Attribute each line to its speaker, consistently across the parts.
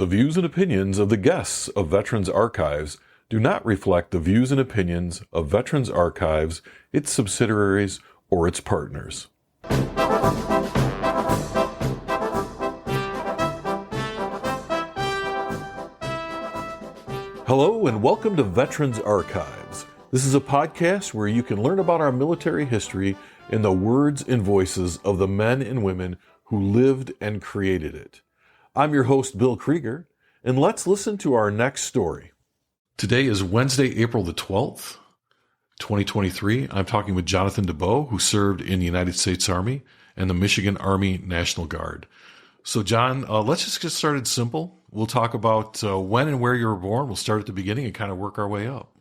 Speaker 1: The views and opinions of the guests of Veterans Archives do not reflect the views and opinions of Veterans Archives, its subsidiaries, or its partners. Hello and welcome to Veterans Archives. This is a podcast where you can learn about our military history in the words and voices of the men and women who lived and created it. I'm your host, Bill Krieger, and let's listen to our next story. Today is Wednesday, April the 12th, 2023. I'm talking with Jonathan DeBoe, who served in the United States Army and the Michigan Army National Guard. So, John, let's just get started simple. We'll talk about when and where you were born. We'll start at the beginning and kind of work our way up.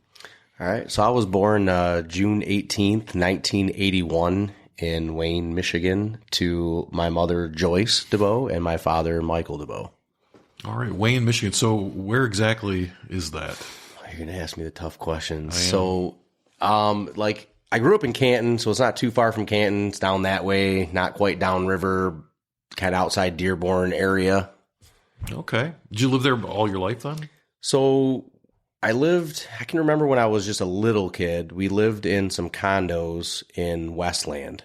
Speaker 2: All right. So I was born June 18th, 1981 in Wayne, Michigan, to my mother, Joyce DeBoe, and my father, Michael DeBoe.
Speaker 1: All right. Wayne, Michigan. So where exactly is that?
Speaker 2: You're going to ask me the tough questions. So, I grew up in Canton, so it's not too far from Canton. It's down that way, not quite downriver, kind of outside Dearborn area.
Speaker 1: Okay. Did you live there all your life then?
Speaker 2: So I can remember when I was just a little kid, we lived in some condos in Westland.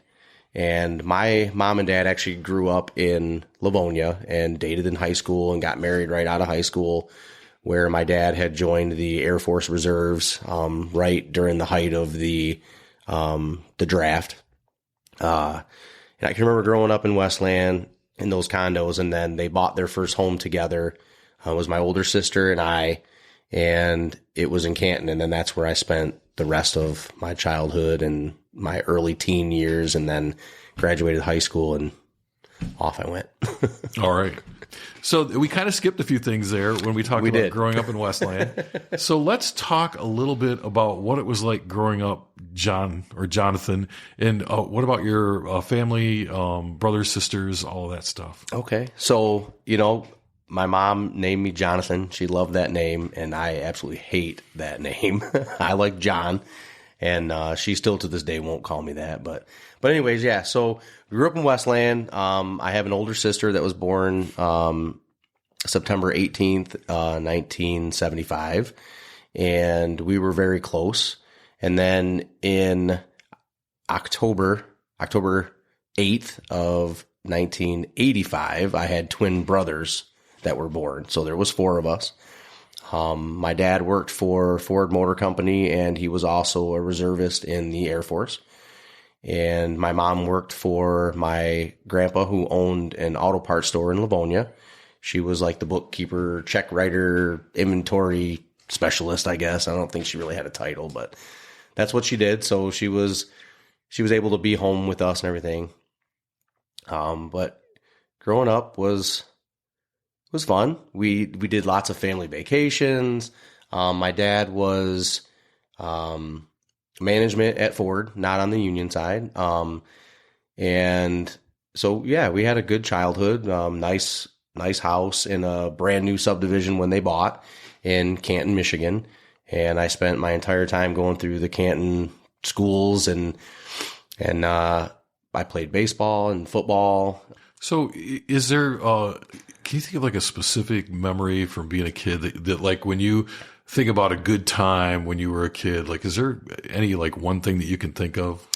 Speaker 2: And my mom and dad actually grew up in Livonia and dated in high school and got married right out of high school, where my dad had joined the Air Force Reserves right during the height of the draft. And I can remember growing up in Westland in those condos, and then they bought their first home together. It was my older sister and I, and it was in Canton. And then that's where I spent the rest of my childhood and my early teen years, and then graduated high school and off I went.
Speaker 1: All right. So we kind of skipped a few things there when we talked about growing up in Westland. So let's talk a little bit about what it was like growing up, Jonathan, and what about your family, brothers, sisters, all of that stuff? Okay.
Speaker 2: So, my mom named me Jonathan. She loved that name, and I absolutely hate that name. I like John, and she still to this day won't call me that. But anyways, yeah. So we grew up in Westland. I have an older sister that was born September 18th, 1975, and we were very close. And then in October 8th of 1985, I had twin brothers that were born. So there was four of us. My dad worked for Ford Motor Company, and he was also a reservist in the Air Force. And my mom worked for my grandpa, who owned an auto parts store in Livonia. She was like the bookkeeper, check writer, inventory specialist, I guess. I don't think she really had a title, but that's what she did. So she was able to be home with us and everything. But growing up was fun. We did lots of family vacations. My dad was management at Ford, not on the union side. And so, yeah, we had a good childhood, nice house in a brand new subdivision when they bought in Canton, Michigan. And I spent my entire time going through the Canton schools, and I played baseball and football.
Speaker 1: So is there, can you think of like a specific memory from being a kid that like when you think about a good time when you were a kid, like is there any like one thing that you can think of?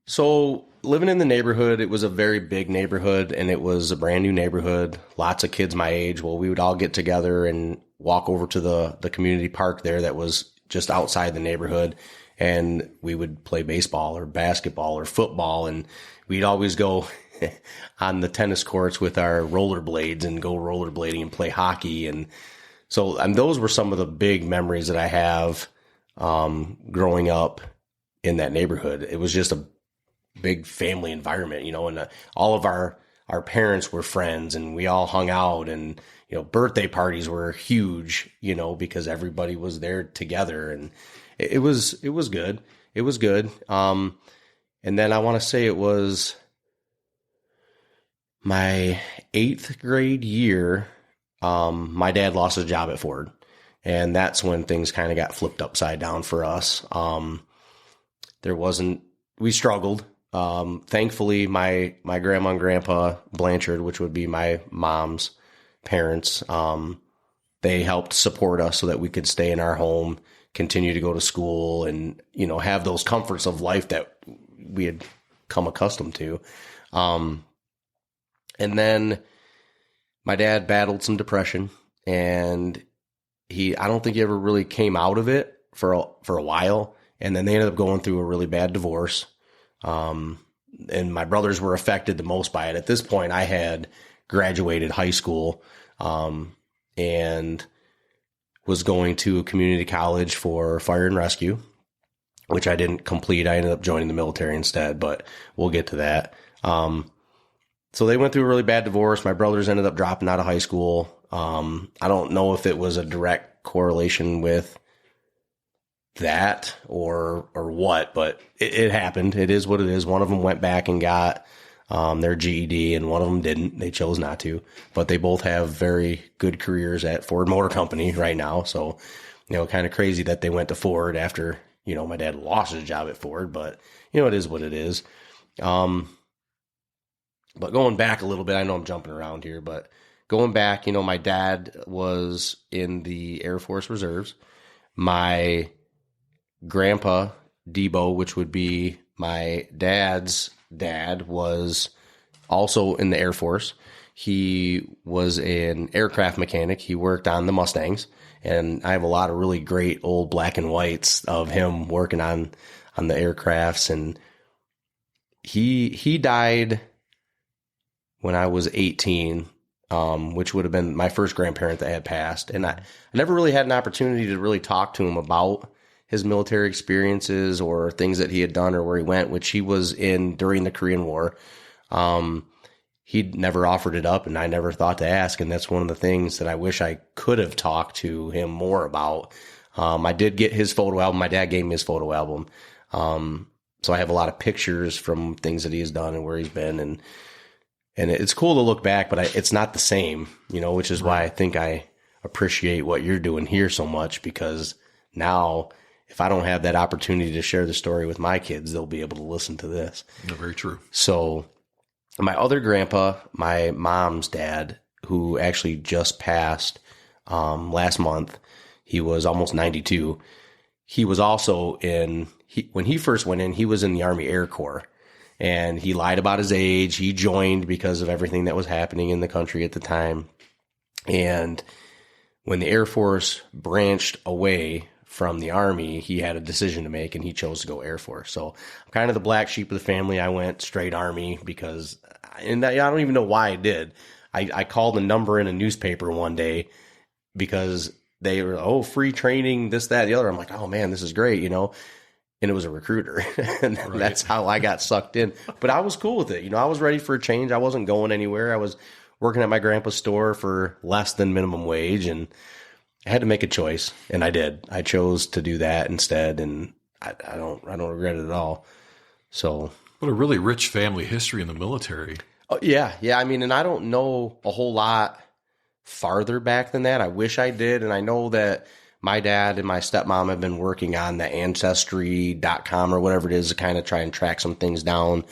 Speaker 2: So living in the neighborhood, it was a very big neighborhood, and it was a brand new neighborhood. Lots of kids my age. Well, we would all get together and walk over to the community park there that was just outside the neighborhood, and we would play baseball or basketball or football, and we'd always go on the tennis courts with our rollerblades and go rollerblading and play hockey. And so those were some of the big memories that I have growing up in that neighborhood. It was just a big family environment, and all of our parents were friends, and we all hung out, and, birthday parties were huge, because everybody was there together, and it was good. It was good. And then I want to say it was my 8th grade year. My dad lost his job at Ford, and that's when things kind of got flipped upside down for us. We struggled. Thankfully, my grandma and grandpa Blanchard, which would be my mom's parents. They helped support us so that we could stay in our home, continue to go to school, and, have those comforts of life that we had come accustomed to. And then my dad battled some depression, and I don't think he ever really came out of it for a while. And then they ended up going through a really bad divorce. And my brothers were affected the most by it. At this point, I had graduated high school, and was going to a community college for fire and rescue, which I didn't complete. I ended up joining the military instead, but we'll get to that. So they went through a really bad divorce. My brothers ended up dropping out of high school. I don't know if it was a direct correlation with that or what, but it happened. It is what it is. One of them went back and got their GED, and one of them didn't. They chose not to, but they both have very good careers at Ford Motor Company right now. So, kind of crazy that they went to Ford after, my dad lost his job at Ford, but it is what it is. But going back a little bit, I know I'm jumping around here, but going back, my dad was in the Air Force Reserves. My grandpa, DeBoe, which would be my dad's dad, was also in the Air Force. He was an aircraft mechanic. He worked on the Mustangs, and I have a lot of really great old black and whites of him working on the aircrafts. And he died when I was 18, which would have been my first grandparent that had passed. And I never really had an opportunity to really talk to him about his military experiences or things that he had done or where he went, which he was in during the Korean War. He'd never offered it up, and I never thought to ask. And that's one of the things that I wish I could have talked to him more about. I did get his photo album. My dad gave me his photo album. So I have a lot of pictures from things that he has done and where he's been. And it's cool to look back, but it's not the same, which is why I think I appreciate what you're doing here so much, because now, if I don't have that opportunity to share the story with my kids, they'll be able to listen to this.
Speaker 1: No, very true.
Speaker 2: So my other grandpa, my mom's dad, who actually just passed last month, he was almost 92. He was also when he first went in, he was in the Army Air Corps, and he lied about his age. He joined because of everything that was happening in the country at the time. And when the Air Force branched away from the Army, he had a decision to make, and he chose to go Air Force. So I'm kind of the black sheep of the family. I went straight Army because, and I don't even know why I did. I called a number in a newspaper one day because they were, free training, this, that, the other. I'm like, oh man, this is great, and it was a recruiter. And
Speaker 1: right. That's
Speaker 2: how I got sucked in. But I was cool with it. I was ready for a change. I wasn't going anywhere. I was working at my grandpa's store for less than minimum wage, and I had to make a choice, and I did. I chose to do that instead, and I don't regret it at all. So,
Speaker 1: what a really rich family history in the military.
Speaker 2: Oh, yeah. I mean, and I don't know a whole lot farther back than that. I wish I did, and I know that my dad and my stepmom have been working on the ancestry.com or whatever it is to kind of try and track some things down.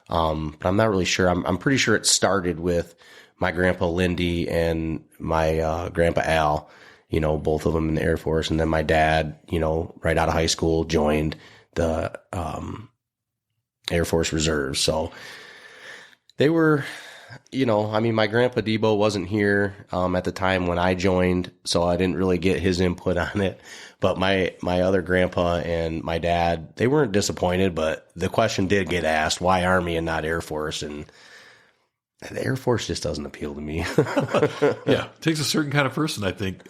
Speaker 2: But I'm not really sure. I'm pretty sure it started with my grandpa Lindy and my grandpa Al. Both of them in the Air Force. And then my dad, right out of high school, joined the Air Force Reserves. So they were, my grandpa DeBoe wasn't here at the time when I joined, so I didn't really get his input on it. But my other grandpa and my dad, they weren't disappointed, but the question did get asked, why Army and not Air Force? And the Air Force just doesn't appeal to me.
Speaker 1: Yeah, it takes a certain kind of person, I think.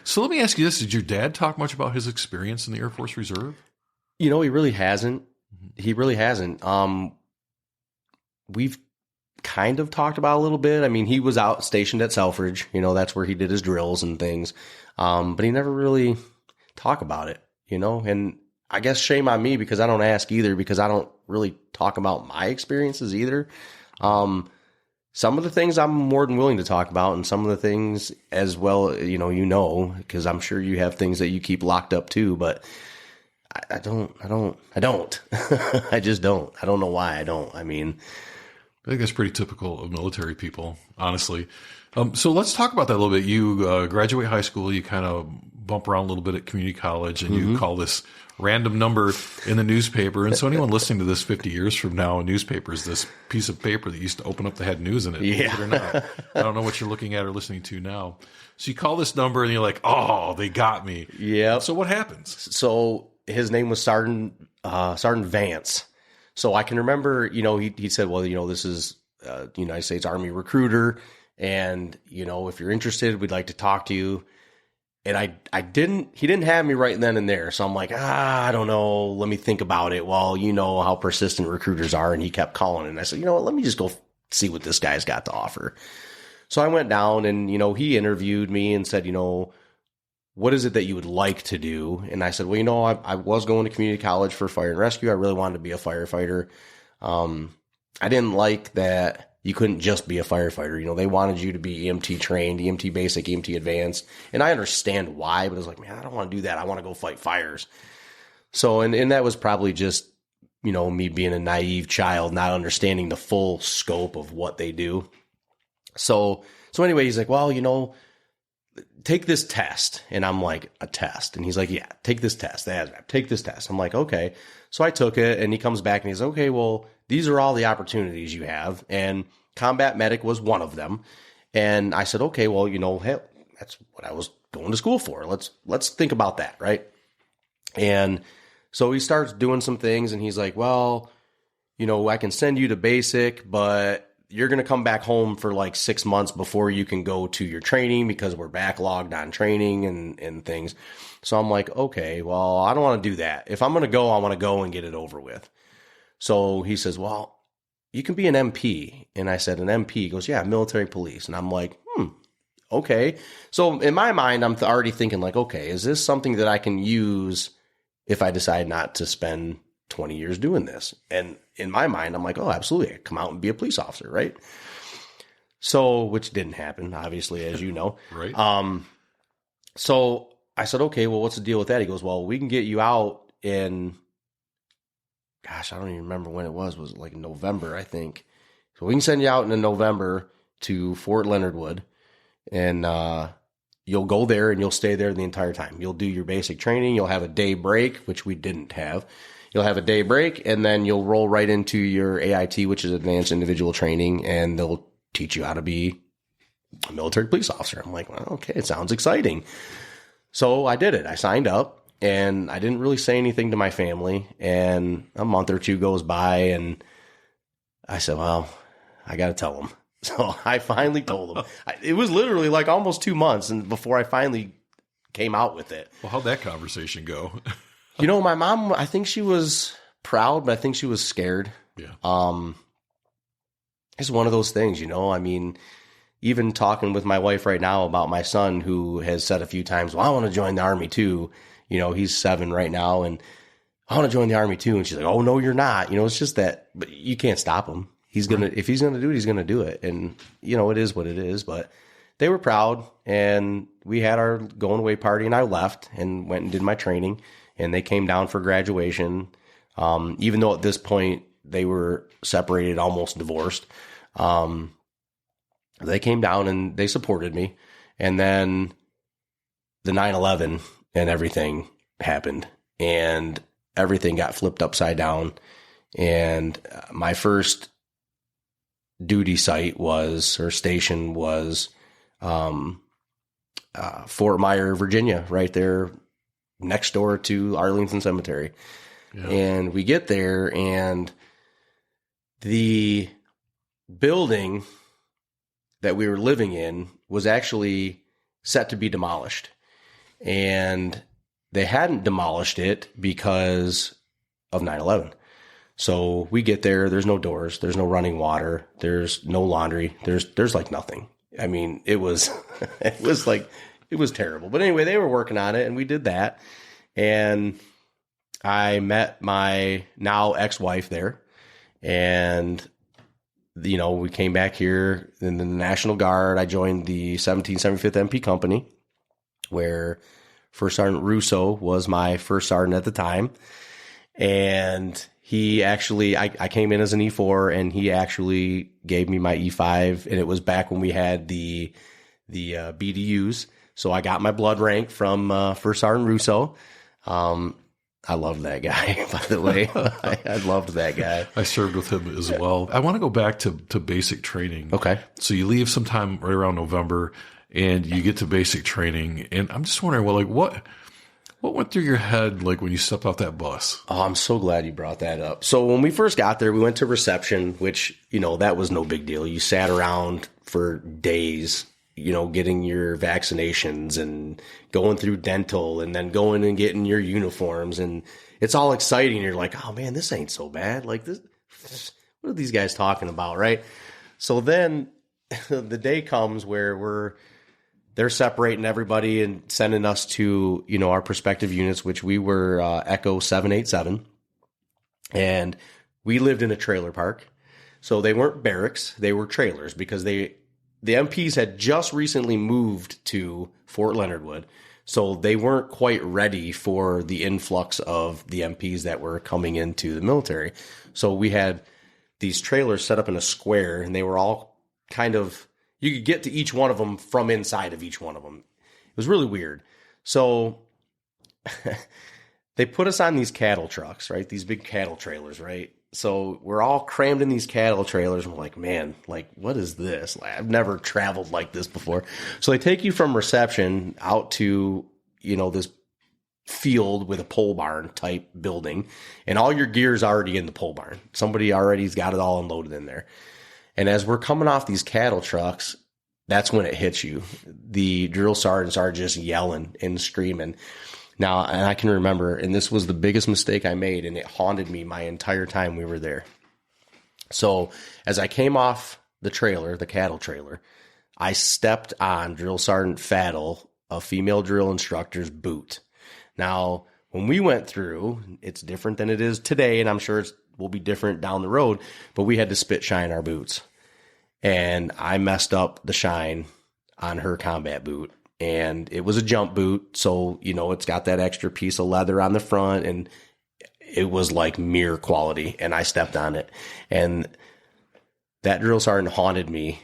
Speaker 1: So let me ask you this. Did your dad talk much about his experience in the Air Force Reserve?
Speaker 2: He really hasn't. He really hasn't. We've kind of talked about it a little bit. I mean, he was out stationed at Selfridge. That's where he did his drills and things. But he never really talked about it, And I guess shame on me because I don't ask either, because I don't really talk about my experiences either. Some of the things I'm more than willing to talk about, and some of the things as well, because I'm sure you have things that you keep locked up too, but I don't. I just don't. I don't know why I don't. I mean,
Speaker 1: I think that's pretty typical of military people, honestly. So let's talk about that a little bit. You graduate high school, you kind of bump around a little bit at community college, and you call this random number in the newspaper. And so anyone listening to this 50 years from now, a newspaper is this piece of paper that used to open up that had news in it.
Speaker 2: Yeah.
Speaker 1: Believe it or not. I don't know what you're looking at or listening to now. So you call this number and you're like, oh, they got me.
Speaker 2: Yeah.
Speaker 1: So what happens?
Speaker 2: So his name was Sergeant Vance. So I can remember, he said, well, this is United States Army recruiter. And, if you're interested, we'd like to talk to you. And he didn't have me right then and there. So I'm like, I don't know. Let me think about it. Well, you know how persistent recruiters are. And he kept calling. And I said, you know what, let me just go see what this guy's got to offer. So I went down and, he interviewed me and said, what is it that you would like to do? And I said, well, I was going to community college for fire and rescue. I really wanted to be a firefighter. I didn't like that you couldn't just be a firefighter. They wanted you to be EMT trained, EMT basic, EMT advanced. And I understand why, but I was like, man, I don't want to do that. I want to go fight fires. So, and that was probably just, me being a naive child, not understanding the full scope of what they do. So anyway, he's like, well, take this test. And I'm like, a test? And he's like, yeah, take this test. The ASVAB, take this test. I'm like, okay. So I took it and he comes back and he's like, okay, well, these are all the opportunities you have. And combat medic was one of them. And I said, okay, well, hell, that's what I was going to school for. Let's think about that. Right. And so he starts doing some things and he's like, well, I can send you to basic, but you're going to come back home for like 6 months before you can go to your training because we're backlogged on training and things. So I'm like, okay, well, I don't want to do that. If I'm going to go, I want to go and get it over with. So he says, well, you can be an MP. And I said, an MP? He goes, yeah, military police. And I'm like, okay. So in my mind, I'm already thinking like, okay, is this something that I can use if I decide not to spend 20 years doing this? And in my mind, I'm like, oh, absolutely. I come out and be a police officer, right? So, which didn't happen, obviously, as you know.
Speaker 1: Right.
Speaker 2: So I said, okay, well, what's the deal with that? He goes, well, we can get you out in, gosh, I don't even remember when it was. Was it like November, I think. So we can send you out in November to Fort Leonard Wood, and you'll go there and you'll stay there the entire time. You'll do your basic training. You'll have a day break, which we didn't have. You'll have a day break, and then you'll roll right into your AIT, which is Advanced Individual Training, and they'll teach you how to be a military police officer. I'm like, well, okay, it sounds exciting. So I did it. I signed up, and I didn't really say anything to my family, and a month or two goes by, and I said, well, I got to tell them. So I finally told them. It was literally like almost 2 months and before I finally came out with it.
Speaker 1: Well, how'd that conversation go?
Speaker 2: My mom, I think she was proud, but I think she was scared.
Speaker 1: Yeah.
Speaker 2: It's one of those things, I mean, even talking with my wife right now about my son, who has said a few times, well, I want to join the Army too. He's 7 right now, and I want to join the Army too. And she's like, oh, no, you're not. It's just that, but you can't stop him. If he's going to do it, he's going to do it. And, it is what it is, but they were proud, and we had our going away party, and I left and went and did my training, and they came down for graduation. Even though at this point they were separated, almost divorced. They came down and they supported me. And then the 9/11 and everything happened, and everything got flipped upside down. And my first duty site station was Fort Myer, Virginia, right there next door to Arlington Cemetery. Yeah. And we get there, and the building that we were living in was actually set to be demolished. And they hadn't demolished it because of 9/11. So we get there, there's no doors, there's no running water, there's no laundry, there's like nothing. I mean, it was it was terrible. But anyway, they were working on it, and we did that. And I met my now ex-wife there, and we came back here in the National Guard. I joined the 1775th MP Company, where First Sergeant Russo was my first sergeant at the time. And he actually, I came in as an E4 and he actually gave me my E5, and it was back when we had the BDUs. So I got my blood rank from First Sergeant Russo. I loved that guy, by the way. I loved that guy.
Speaker 1: I served with him as well. I want to go back to basic training.
Speaker 2: Okay.
Speaker 1: So you leave sometime right around November and you get to basic training. And I'm just wondering, well, like what went through your head like when you stepped off that bus?
Speaker 2: Oh, I'm so glad you brought that up. So when we first got there, we went to reception, which, that was no big deal. You sat around for days, getting your vaccinations and going through dental and then going and getting your uniforms. And it's all exciting. You're like, oh man, this ain't so bad. Like this, what are these guys talking about? Right. So then the day comes where they're separating everybody and sending us to, our prospective units, which we were Echo 787. And we lived in a trailer park. So they weren't barracks, they were trailers because the MPs had just recently moved to Fort Leonard Wood. So they weren't quite ready for the influx of the MPs that were coming into the military. So we had these trailers set up in a square, and they were all kind of, you could get to each one of them from inside of each one of them. It was really weird. So they put us on these cattle trucks, right? These big cattle trailers, right? So we're all crammed in these cattle trailers. And we're like, man, like, what is this? Like, I've never traveled like this before. So they take you from reception out to, this field with a pole barn type building, and all your gear's already in the pole barn. Somebody already's got it all unloaded in there. And as we're coming off these cattle trucks, that's when it hits you. The drill sergeants are just yelling and screaming. Now, and I can remember, and this was the biggest mistake I made, and it haunted me my entire time we were there. So as I came off the trailer, the cattle trailer, I stepped on Drill Sergeant Faddle, a female drill instructor's boot. Now, when we went through, it's different than it is today, and I'm sure it will be different down the road, but we had to spit shine our boots. And I messed up the shine on her combat boot. And it was a jump boot, so, it's got that extra piece of leather on the front, and it was like mirror quality, and I stepped on it. And that drill sergeant haunted me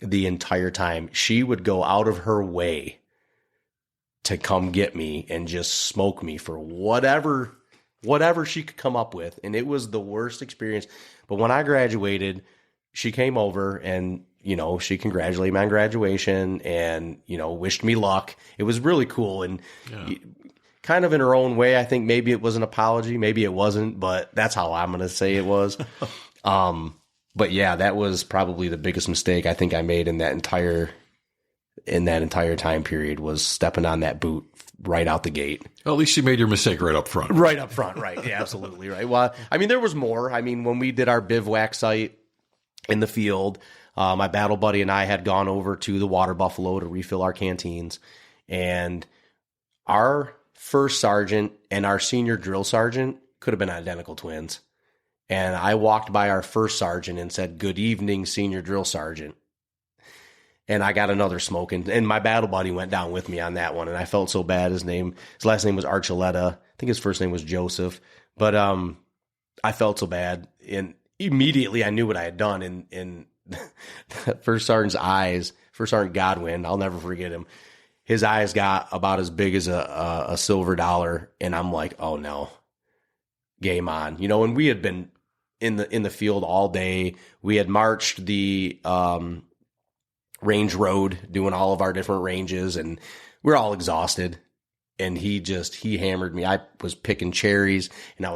Speaker 2: the entire time. She would go out of her way to come get me and just smoke me for whatever she could come up with, and it was the worst experience. But when I graduated, she came over and she congratulated me on graduation and, wished me luck. It was really cool. And kind of in her own way, I think maybe it was an apology. Maybe it wasn't, but that's how I'm going to say it was. But yeah, that was probably the biggest mistake I think I made in that entire time period, was stepping on that boot right out the gate.
Speaker 1: Well, at least you made your mistake right up front.
Speaker 2: Right up front. Right. Yeah, absolutely. Right. Well, I mean, there was more. I mean, when we did our bivouac site in the field, my battle buddy and I had gone over to the Water Buffalo to refill our canteens, and our first sergeant and our senior drill sergeant could have been identical twins. And I walked by our first sergeant and said, "Good evening, senior drill sergeant." And I got another smoke, and my battle buddy went down with me on that one. And I felt so bad. His last name was Archuleta. I think his first name was Joseph, but, I felt so bad, and immediately I knew what I had done. And First Sergeant's eyes, First Sergeant Godwin, I'll never forget him. His eyes got about as big as a silver dollar, and I'm like, oh no, game on. And we had been in the field all day. We had marched the range road, doing all of our different ranges, and we're all exhausted. And he hammered me. I was picking cherries, and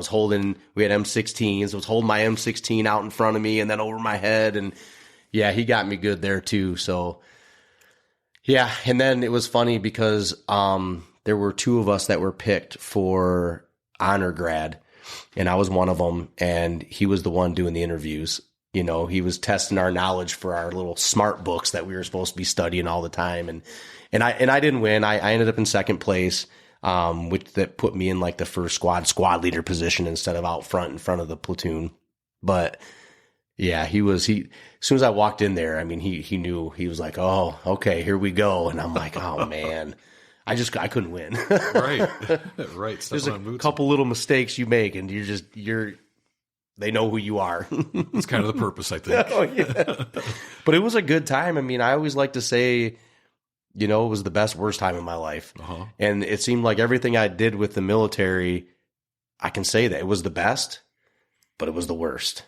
Speaker 2: we had M16s. I was holding my M16 out in front of me and then over my head. And yeah, he got me good there too. So yeah. And then it was funny because, there were two of us that were picked for honor grad, and I was one of them, and he was the one doing the interviews. He was testing our knowledge for our little smart books that we were supposed to be studying all the time. And I didn't win. I ended up in second place, which that put me in like the first squad leader position instead of out front in front of the platoon. But yeah, as soon as I walked in there, I mean, he knew. He was like, "Oh, okay, here we go." And I'm like, "Oh man, I couldn't win."
Speaker 1: Right.
Speaker 2: There's a couple little mistakes you make, and you're they know who you are.
Speaker 1: It's kind of the purpose, I think.
Speaker 2: Oh, yeah. But it was a good time. I mean, I always like to say, it was the best, worst time in my life.
Speaker 1: Uh-huh.
Speaker 2: And it seemed like everything I did with the military, I can say that it was the best, but it was the worst.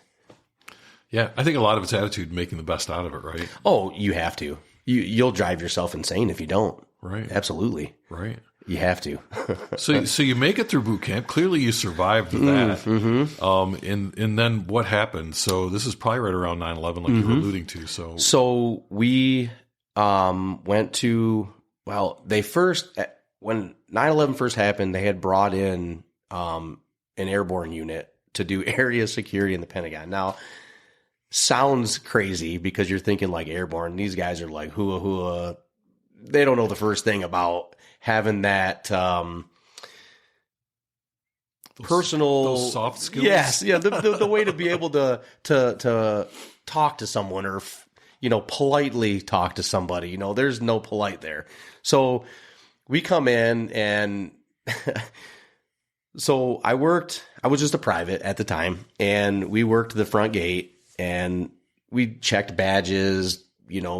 Speaker 1: Yeah, I think a lot of it's attitude, making the best out of it, right?
Speaker 2: Oh, you have to. You'll drive yourself insane if you don't.
Speaker 1: Right.
Speaker 2: Absolutely.
Speaker 1: Right.
Speaker 2: You have to.
Speaker 1: So you make it through boot camp. Clearly, you survived that. Mm-hmm. And then what happened? So this is probably right around 9/11, like you were alluding to.
Speaker 2: So we went to, when 9/11 first happened, they had brought in an airborne unit to do area security in the Pentagon. Now, sounds crazy because you're thinking like airborne. These guys are like hua. They don't know the first thing about having that personal,
Speaker 1: those soft skills.
Speaker 2: Yes, yeah, the way to be able to talk to someone or politely talk to somebody. There's no polite there. So we come in and so I was just a private at the time, and we worked the front gate and we checked badges,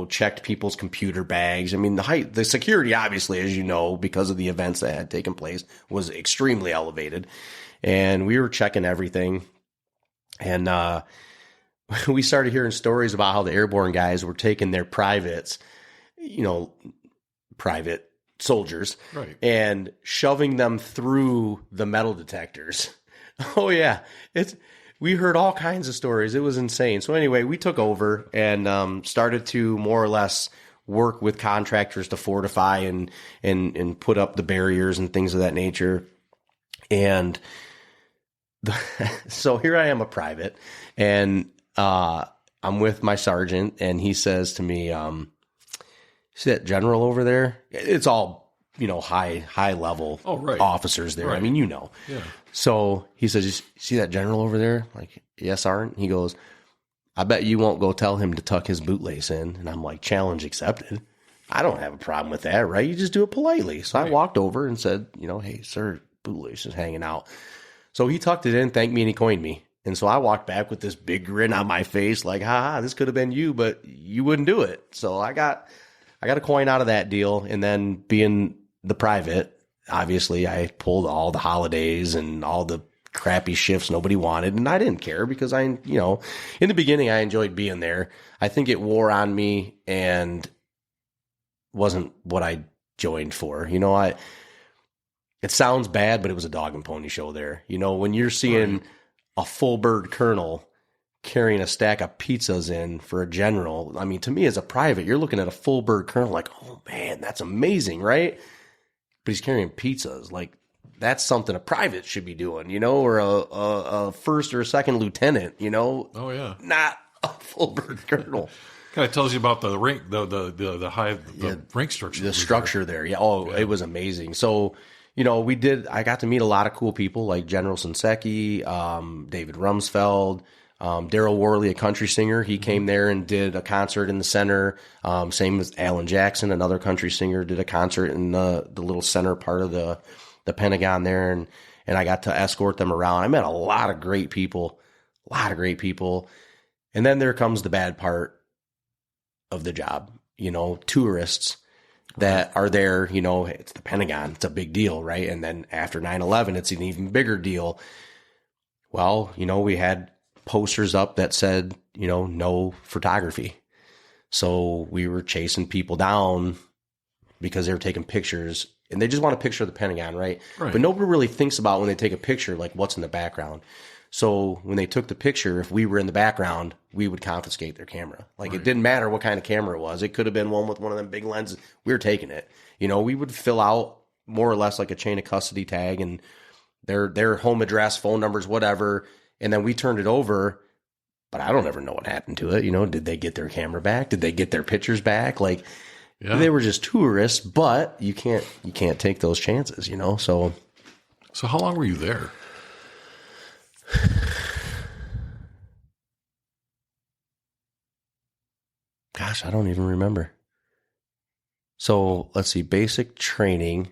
Speaker 2: checked people's computer bags. I mean, the security, obviously, as you know, because of the events that had taken place, was extremely elevated. And we were checking everything. And we started hearing stories about how the airborne guys were taking their privates, private soldiers,
Speaker 1: right,
Speaker 2: and shoving them through the metal detectors. Oh, yeah. We heard all kinds of stories. It was insane. So anyway, we took over and started to more or less work with contractors to fortify and put up the barriers and things of that nature. And so here I am, a private, and I'm with my sergeant, and he says to me, "See that general over there? It's all high level officers there. Right. I mean, Yeah. So he says, "You see that general over there?" Like, "Yes, Sergeant." He goes, "I bet you won't go tell him to tuck his bootlace in." And I'm like, "Challenge accepted. I don't have a problem with that, right? You just do it politely." So I walked over and said, "Hey, sir, bootlace is hanging out." So he tucked it in, thanked me, and he coined me. And so I walked back with this big grin on my face, like, "Ha, this could have been you, but you wouldn't do it." So I got a coin out of that deal. And then being the private, obviously, I pulled all the holidays and all the crappy shifts nobody wanted. And I didn't care because in the beginning, I enjoyed being there. I think it wore on me and wasn't what I joined for. It sounds bad, but it was a dog and pony show there. When you're seeing a full bird colonel carrying a stack of pizzas in for a general, I mean, to me as a private, you're looking at a full bird colonel like, "Oh man, that's amazing," right? But he's carrying pizzas. Like, that's something a private should be doing, or a first or a second lieutenant,
Speaker 1: Oh yeah.
Speaker 2: Not a full bird colonel.
Speaker 1: Kind of tells you about the rank, the rank structure.
Speaker 2: The structure there. Yeah. Oh, yeah. It was amazing. So, I got to meet a lot of cool people like General Shinseki, David Rumsfeld, Daryl Worley, a country singer. He came there and did a concert in the center. Same with Alan Jackson, another country singer, did a concert in the little center part of the Pentagon there. And I got to escort them around. I met a lot of great people. And then there comes the bad part of the job, tourists that are there, it's the Pentagon. It's a big deal, right? And then after 9/11, it's an even bigger deal. Well, we had posters up that said, no photography. So we were chasing people down because they were taking pictures, and they just want a picture of the Pentagon, right? But nobody really thinks about when they take a picture, like what's in the background. So when they took the picture, if we were in the background, we would confiscate their camera. Like it didn't matter what kind of camera it was. It could have been one with one of them big lenses. We were taking it. We would fill out more or less like a chain of custody tag and their home address, phone numbers, whatever. And then we turned it over, but I don't ever know what happened to it. Did they get their camera back? Did they get their pictures back? Like they were just tourists, but you can't take those chances, So
Speaker 1: how long were you there?
Speaker 2: Gosh, I don't even remember. So let's see, basic training.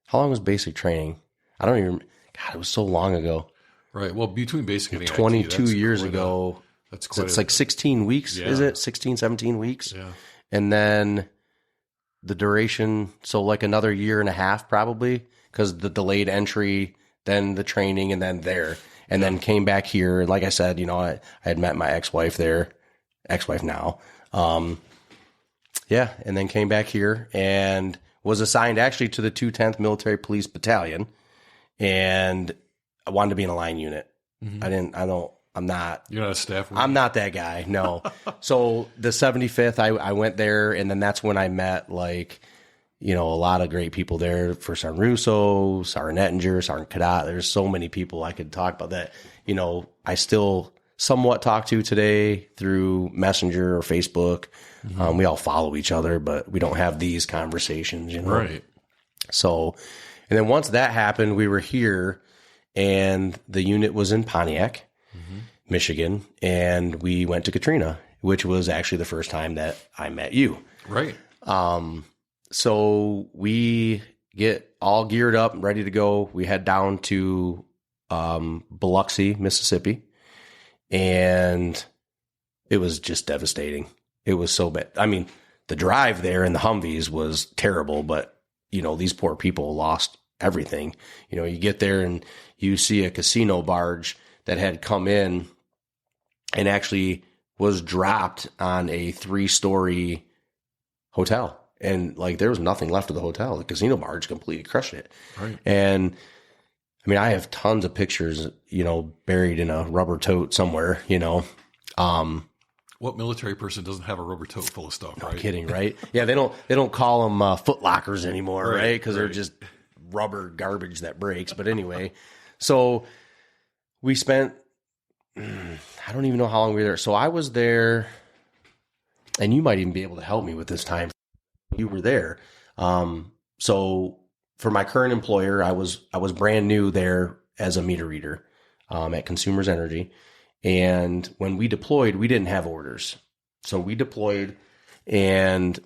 Speaker 2: How long was basic training? I don't even, God, it was so long ago.
Speaker 1: Right. Well, between basic and the
Speaker 2: 22
Speaker 1: IT,
Speaker 2: years ago.
Speaker 1: That's quite
Speaker 2: it's like 16 weeks, is it? 16, 17 weeks?
Speaker 1: Yeah.
Speaker 2: And then the duration, so like another year and a half probably, because the delayed entry, then the training, and then there. And then came back here. And like I said, I had met my ex-wife now. And then came back here and was assigned actually to the 210th Military Police Battalion. And I wanted to be in a line unit.
Speaker 1: Mm-hmm.
Speaker 2: I'm not.
Speaker 1: You're not a staff member?
Speaker 2: I'm not that guy, no. So the 75th, I went there, and then that's when I met, like, a lot of great people there. For Sergeant Russo, Sergeant Ettinger, Sergeant Cadet. There's so many people I could talk about that, I still somewhat talk to today through Messenger or Facebook. Mm-hmm. We all follow each other, but we don't have these conversations,
Speaker 1: Right.
Speaker 2: So, and then once that happened, we were here, and the unit was in Pontiac, Michigan, and we went to Katrina, which was actually the first time that I met you.
Speaker 1: Right.
Speaker 2: So we get all geared up, ready to go. We head down to Biloxi, Mississippi, and it was just devastating. It was so bad. I mean, the drive there in the Humvees was terrible, but, these poor people lost everything. You get there and you see a casino barge that had come in and actually was dropped on a 3-story hotel. And like, there was nothing left of the hotel. The casino barge completely crushed it.
Speaker 1: Right.
Speaker 2: And I mean, I have tons of pictures, buried in a rubber tote somewhere,
Speaker 1: What military person doesn't have a rubber tote full of stuff, right?
Speaker 2: No kidding, right? Yeah. They don't call them foot lockers anymore, right? Cause they're just rubber garbage that breaks. But anyway, so we spent, I don't even know how long we were there. So I was there, and you might even be able to help me with this time. You were there. So for my current employer, I was brand new there as a meter reader at Consumers Energy. And when we deployed, we didn't have orders. So we deployed, and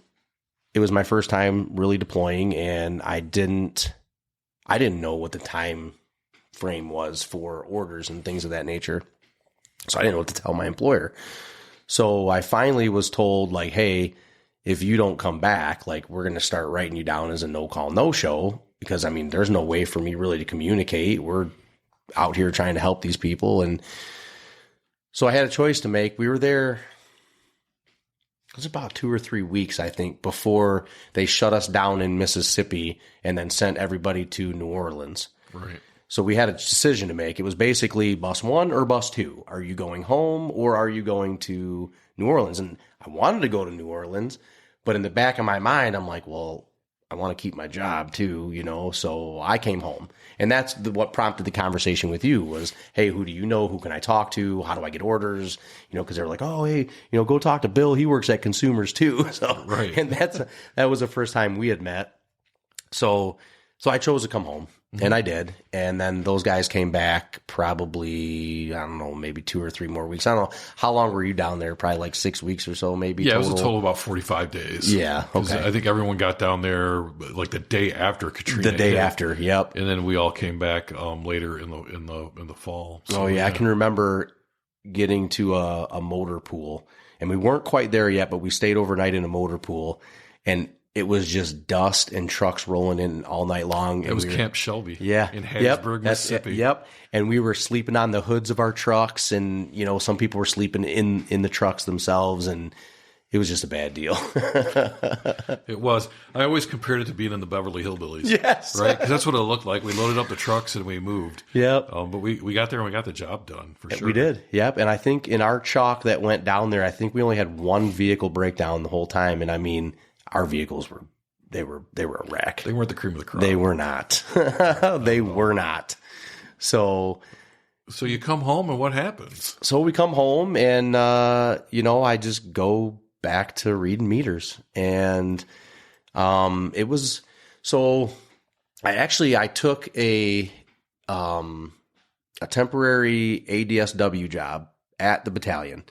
Speaker 2: it was my first time really deploying, and I didn't know what the time frame was for orders and things of that nature. So I didn't know what to tell my employer. So I finally was told, like, hey, if you don't come back, like, we're going to start writing you down as a no-call, no-show, because, I mean, there's no way for me really to communicate. We're out here trying to help these people. And so I had a choice to make. We were there, it was about 2 or 3 weeks, I think, before they shut us down in Mississippi and then sent everybody to New Orleans.
Speaker 1: Right.
Speaker 2: So we had a decision to make. It was basically bus 1 or bus 2. Are you going home or are you going to New Orleans? And I wanted to go to New Orleans, but in the back of my mind, I'm like, well, I want to keep my job too, so I came home. And that's what prompted the conversation with you was, hey, who do you know? Who can I talk to? How do I get orders? Because they're like, oh, hey, go talk to Bill. He works at Consumers too. So,
Speaker 1: right.
Speaker 2: And that was the first time we had met. So I chose to come home. And I did. And then those guys came back probably, I don't know, maybe 2 or 3 more weeks. I don't know. How long were you down there? Probably like 6 weeks or so, maybe.
Speaker 1: Yeah,
Speaker 2: total?
Speaker 1: it was a total of about 45 days.
Speaker 2: Yeah. Okay.
Speaker 1: I think everyone got down there like the day after Katrina.
Speaker 2: The day after. Yep.
Speaker 1: And then we all came back later in the fall. So,
Speaker 2: I can remember getting to a motor pool, and we weren't quite there yet, but we stayed overnight in a motor pool, and it was just dust and trucks rolling in all night long.
Speaker 1: It was Camp Shelby.
Speaker 2: Yeah.
Speaker 1: In Hattiesburg, Mississippi.
Speaker 2: Yep. And we were sleeping on the hoods of our trucks, and, some people were sleeping in the trucks themselves, and it was just a bad deal.
Speaker 1: It was. I always compared it to being in the Beverly Hillbillies.
Speaker 2: Yes.
Speaker 1: Right? Because that's what it looked like. We loaded up the trucks and we moved.
Speaker 2: Yep.
Speaker 1: But we got there and we got the job done, for sure.
Speaker 2: We did. Yep. And I think in our chalk that went down there, I think we only had 1 vehicle breakdown the whole time. And I mean, our vehicles were a wreck.
Speaker 1: They weren't the cream of the crop.
Speaker 2: They were not. They were not. So
Speaker 1: you come home and what happens?
Speaker 2: So we come home and, I just go back to reading meters. And it was, so I took a temporary ADSW job at the battalion.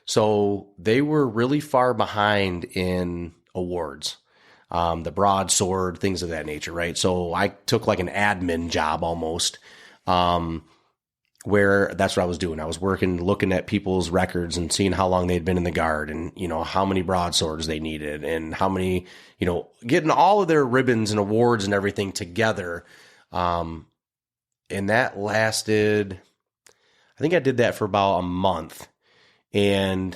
Speaker 2: So they were really far behind in awards, the broadsword, things of that nature, right? So I took like an admin job almost. where that's what I was doing. I was working, looking at people's records and seeing how long they'd been in the Guard and, how many broadswords they needed and how many, getting all of their ribbons and awards and everything together. And that lasted, I think I did that for about a month. And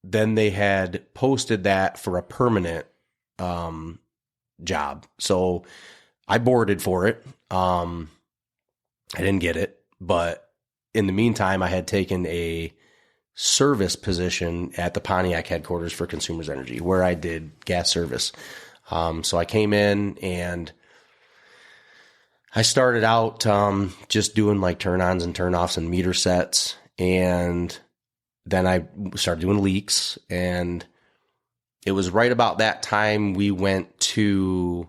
Speaker 2: then they had posted that for a permanent job. So I boarded for it. I didn't get it. But in the meantime, I had taken a service position at the Pontiac headquarters for Consumers Energy, where I did gas service. So I came in and I started out just doing like turn-ons and turn-offs and meter sets. And then I started doing leaks. And it was right about that time we went to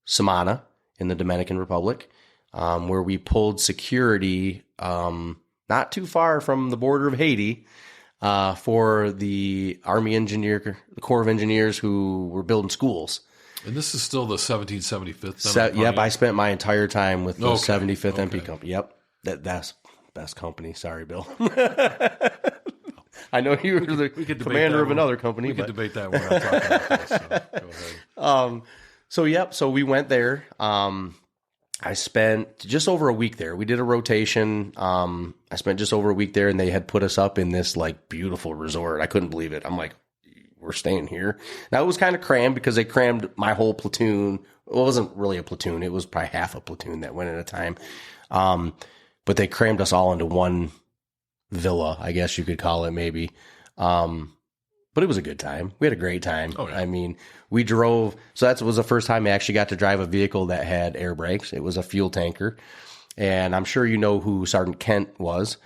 Speaker 2: Samana in the Dominican Republic. Where we pulled security not too far from the border of Haiti for the the Corps of Engineers who were building schools.
Speaker 1: And this is still the 1775th?
Speaker 2: Yep, I spent my entire time with the 75th MP company. Yep, that's best company. Sorry, Bill. I know you were the commander of another company.
Speaker 1: We could debate that when I'm talking about this. So go ahead.
Speaker 2: So we went there. I spent just over a week there. We did a rotation. I spent just over a week there, and they had put us up in this like beautiful resort. I couldn't believe it. I'm like, we're staying here. Now it was kind of crammed because they crammed my whole platoon. It wasn't really a platoon. It was probably half a platoon that went at a time. But they crammed us all into one villa, I guess you could call it maybe. But it was a good time. We had a great time.
Speaker 1: Oh, yeah.
Speaker 2: I mean, we drove. So that was the first time I actually got to drive a vehicle that had air brakes. It was a fuel tanker. And I'm sure you know who Sergeant Kent was.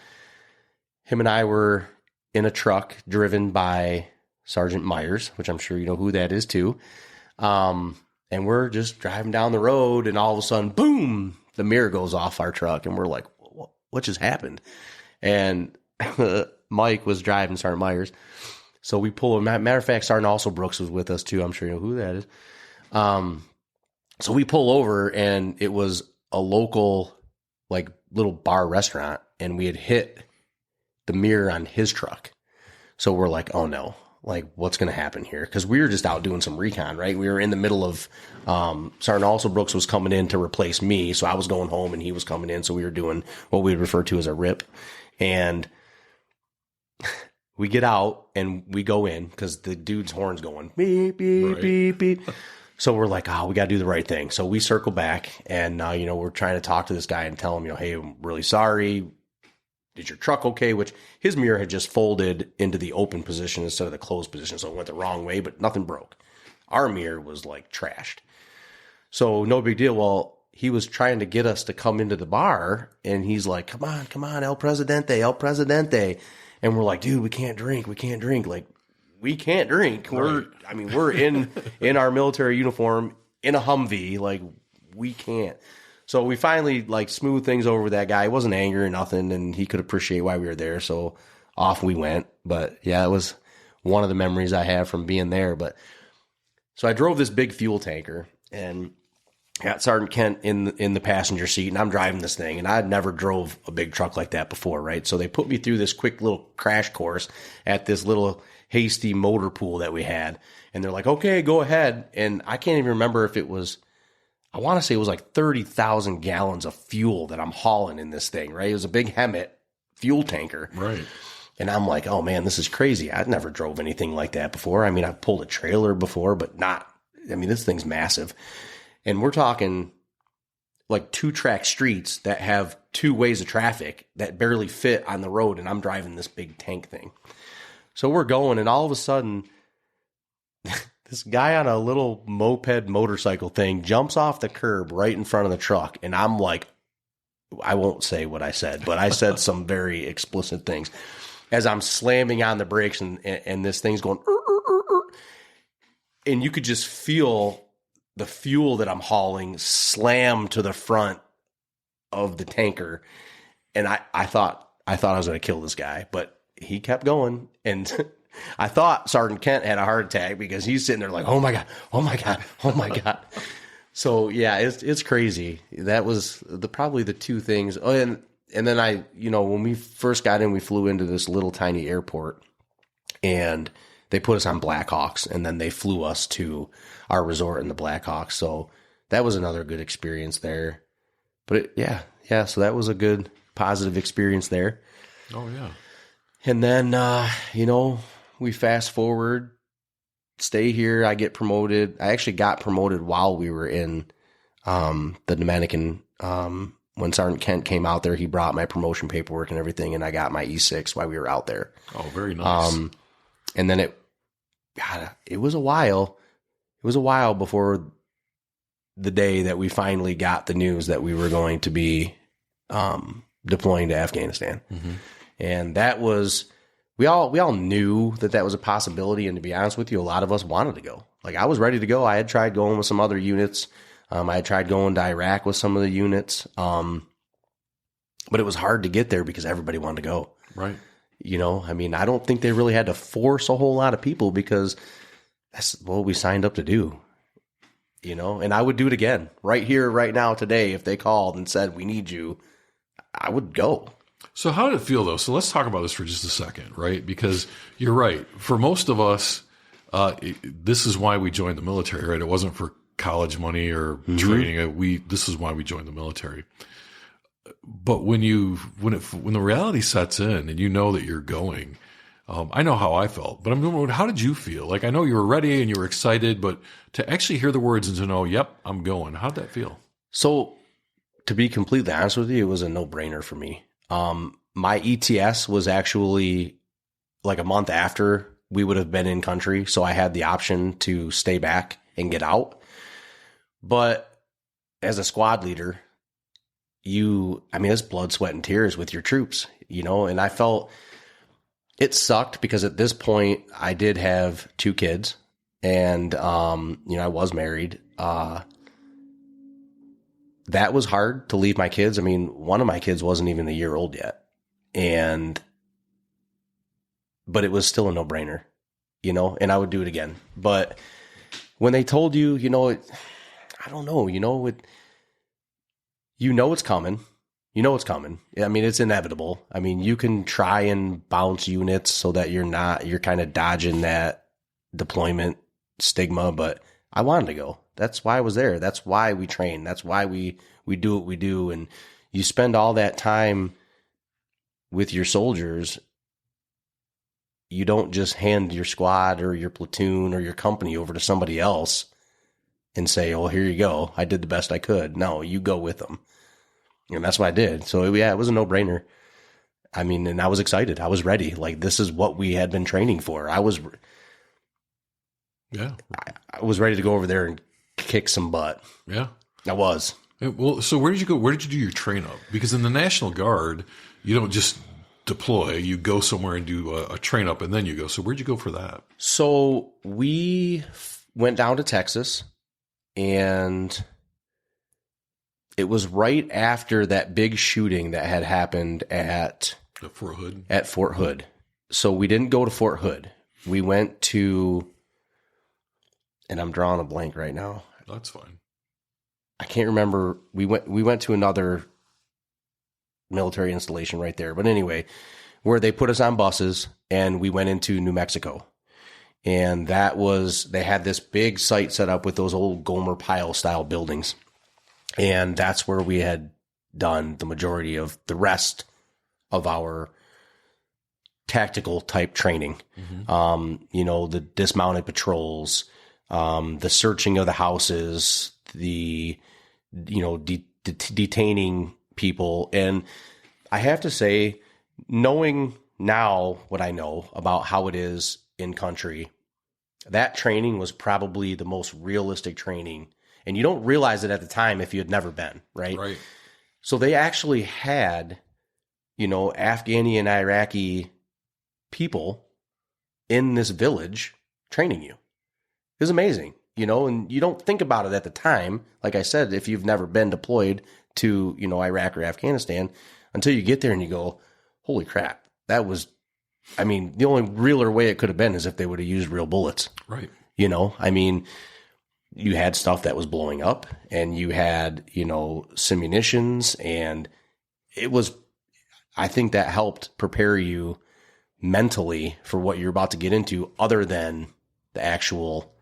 Speaker 2: Him and I were in a truck driven by Sergeant Myers, which I'm sure you know who that is too. And we're just driving down the road and all of a sudden, boom, the mirror goes off our truck. And we're like, what just happened? And Mike was driving, Sergeant Myers. So we pull, matter of fact, Sergeant Also Brooks was with us too. I'm sure you know who that is. So we pull over and it was a local, like little bar restaurant, and we had hit the mirror on his truck. So we're like, oh no, like what's going to happen here? Cause we were just out doing some recon, right? We were in the middle of, Sergeant Also Brooks was coming in to replace me. So I was going home and he was coming in. So we were doing what we would refer to as a rip. And we get out and we go in because the dude's horn's going beep, beep,
Speaker 1: Right.
Speaker 2: beep, beep. So we're like, we got to do the right thing. So we circle back and, we're trying to talk to this guy and tell him, hey, I'm really sorry. Is your truck okay? Which his mirror had just folded into the open position instead of the closed position. So it went the wrong way, but nothing broke. Our mirror was like trashed. So no big deal. Well, he was trying to get us to come into the bar and he's like, come on, El Presidente. And we're like, dude, we can't drink. Like, we can't drink. We're in our military uniform in a Humvee. Like, we can't. So we finally like smoothed things over with that guy. He wasn't angry or nothing, and he could appreciate why we were there. So off we went. But yeah, it was one of the memories I have from being there. But so I drove this big fuel tanker and got Sergeant Kent in the passenger seat, and I'm driving this thing, and I'd never drove a big truck like that before, right? So they put me through this quick little crash course at this little hasty motor pool that we had, and they're like, okay, go ahead. And I can't even remember if it was, I want to say it was like 30,000 gallons of fuel that I'm hauling in this thing, right? It was a big Hemet fuel tanker.
Speaker 1: Right.
Speaker 2: And I'm like, oh man, this is crazy. I'd never drove anything like that before. I mean, I've pulled a trailer before, but this thing's massive. And we're talking like 2-track streets that have 2 ways of traffic that barely fit on the road. And I'm driving this big tank thing. So we're going, and all of a sudden, this guy on a little moped motorcycle thing jumps off the curb right in front of the truck. And I'm like, I won't say what I said, but I said some very explicit things as I'm slamming on the brakes and this thing's going, and you could just feel the fuel that I'm hauling slam to the front of the tanker. And I thought I was going to kill this guy, but he kept going. And I thought Sergeant Kent had a heart attack because he's sitting there like, oh my God, oh my God, oh my God. So yeah, it's crazy. That was probably the 2 things. Oh, and and then when we first got in, we flew into this little tiny airport, and they put us on Blackhawks, and then they flew us to our resort in the Blackhawks. So that was another good experience there. But so that was a good positive experience there.
Speaker 1: Oh yeah.
Speaker 2: And then, we fast forward, stay here. I get promoted. I actually got promoted while we were in the Dominican. When Sergeant Kent came out there, he brought my promotion paperwork and everything, and I got my E6 while we were out there.
Speaker 1: Oh, very nice.
Speaker 2: And then it was a while. It was a while before the day that we finally got the news that we were going to be deploying to Afghanistan. Mm-hmm. And that was, we all knew that was a possibility. And to be honest with you, a lot of us wanted to go. Like, I was ready to go. I had tried going with some other units. I had tried going to Iraq with some of the units. But it was hard to get there because everybody wanted to go.
Speaker 1: Right.
Speaker 2: I don't think they really had to force a whole lot of people because that's what we signed up to do. And I would do it again right here, right now, today. If they called and said, we need you, I would go.
Speaker 1: So how did it feel, though? So let's talk about this for just a second, right? Because you're right. For most of us, this is why we joined the military, right? It wasn't for college money or training. This is why we joined the military. But when the reality sets in and you know that you're going, I know how I felt, but how did you feel? Like, I know you were ready and you were excited, but to actually hear the words and to know, yep, I'm going. How'd that feel?
Speaker 2: So, to be completely honest with you, it was a no-brainer for me. My ETS was actually like a month after we would have been in country. So I had the option to stay back and get out. But as a squad leader, it's blood, sweat, and tears with your troops, and I felt it sucked because at this point I did have 2 kids and, I was married. That was hard to leave my kids. One of my kids wasn't even a year old yet. But it was still a no-brainer, and I would do it again. But when they told you, I don't know, it's coming. It's coming. It's inevitable. You can try and bounce units so that you're kind of dodging that deployment stigma, but I wanted to go. That's why I was there. That's why we train. That's why we do what we do. And you spend all that time with your soldiers. You don't just hand your squad or your platoon or your company over to somebody else and say, "Oh, here you go. I did the best I could." No, you go with them. And that's what I did. So yeah, it was a no-brainer. And I was excited. I was ready. Like, this is what we had been training for. I was ready to go over there and kick some butt.
Speaker 1: Yeah.
Speaker 2: I was.
Speaker 1: Well, so where did you go? Where did you do your train up? Because in the National Guard, you don't just deploy. You go somewhere and do a train up and then you go. So where'd you go for that?
Speaker 2: So we went down to Texas, and it was right after that big shooting that had happened at
Speaker 1: Fort Hood.
Speaker 2: At Fort Hood. So we didn't go to Fort Hood. We went to, and I'm drawing a blank right now.
Speaker 1: That's fine.
Speaker 2: I can't remember. We went to another military installation right there. But anyway, where they put us on buses and we went into New Mexico. And they had this big site set up with those old Gomer Pyle style buildings. And that's where we had done the majority of the rest of our tactical type training. Mm-hmm. The dismounted patrols, the searching of the houses, the, detaining people. And I have to say, knowing now what I know about how it is in country, that training was probably the most realistic training. And you don't realize it at the time if you had never been, right?
Speaker 1: Right.
Speaker 2: So they actually had, Afghani and Iraqi people in this village training you. It was amazing, and you don't think about it at the time. Like I said, if you've never been deployed to, Iraq or Afghanistan, until you get there and you go, holy crap, that was, the only realer way it could have been is if they would have used real bullets.
Speaker 1: Right.
Speaker 2: You had stuff that was blowing up and you had, simunitions, and it was I think that helped prepare you mentally for what you're about to get into, other than the actual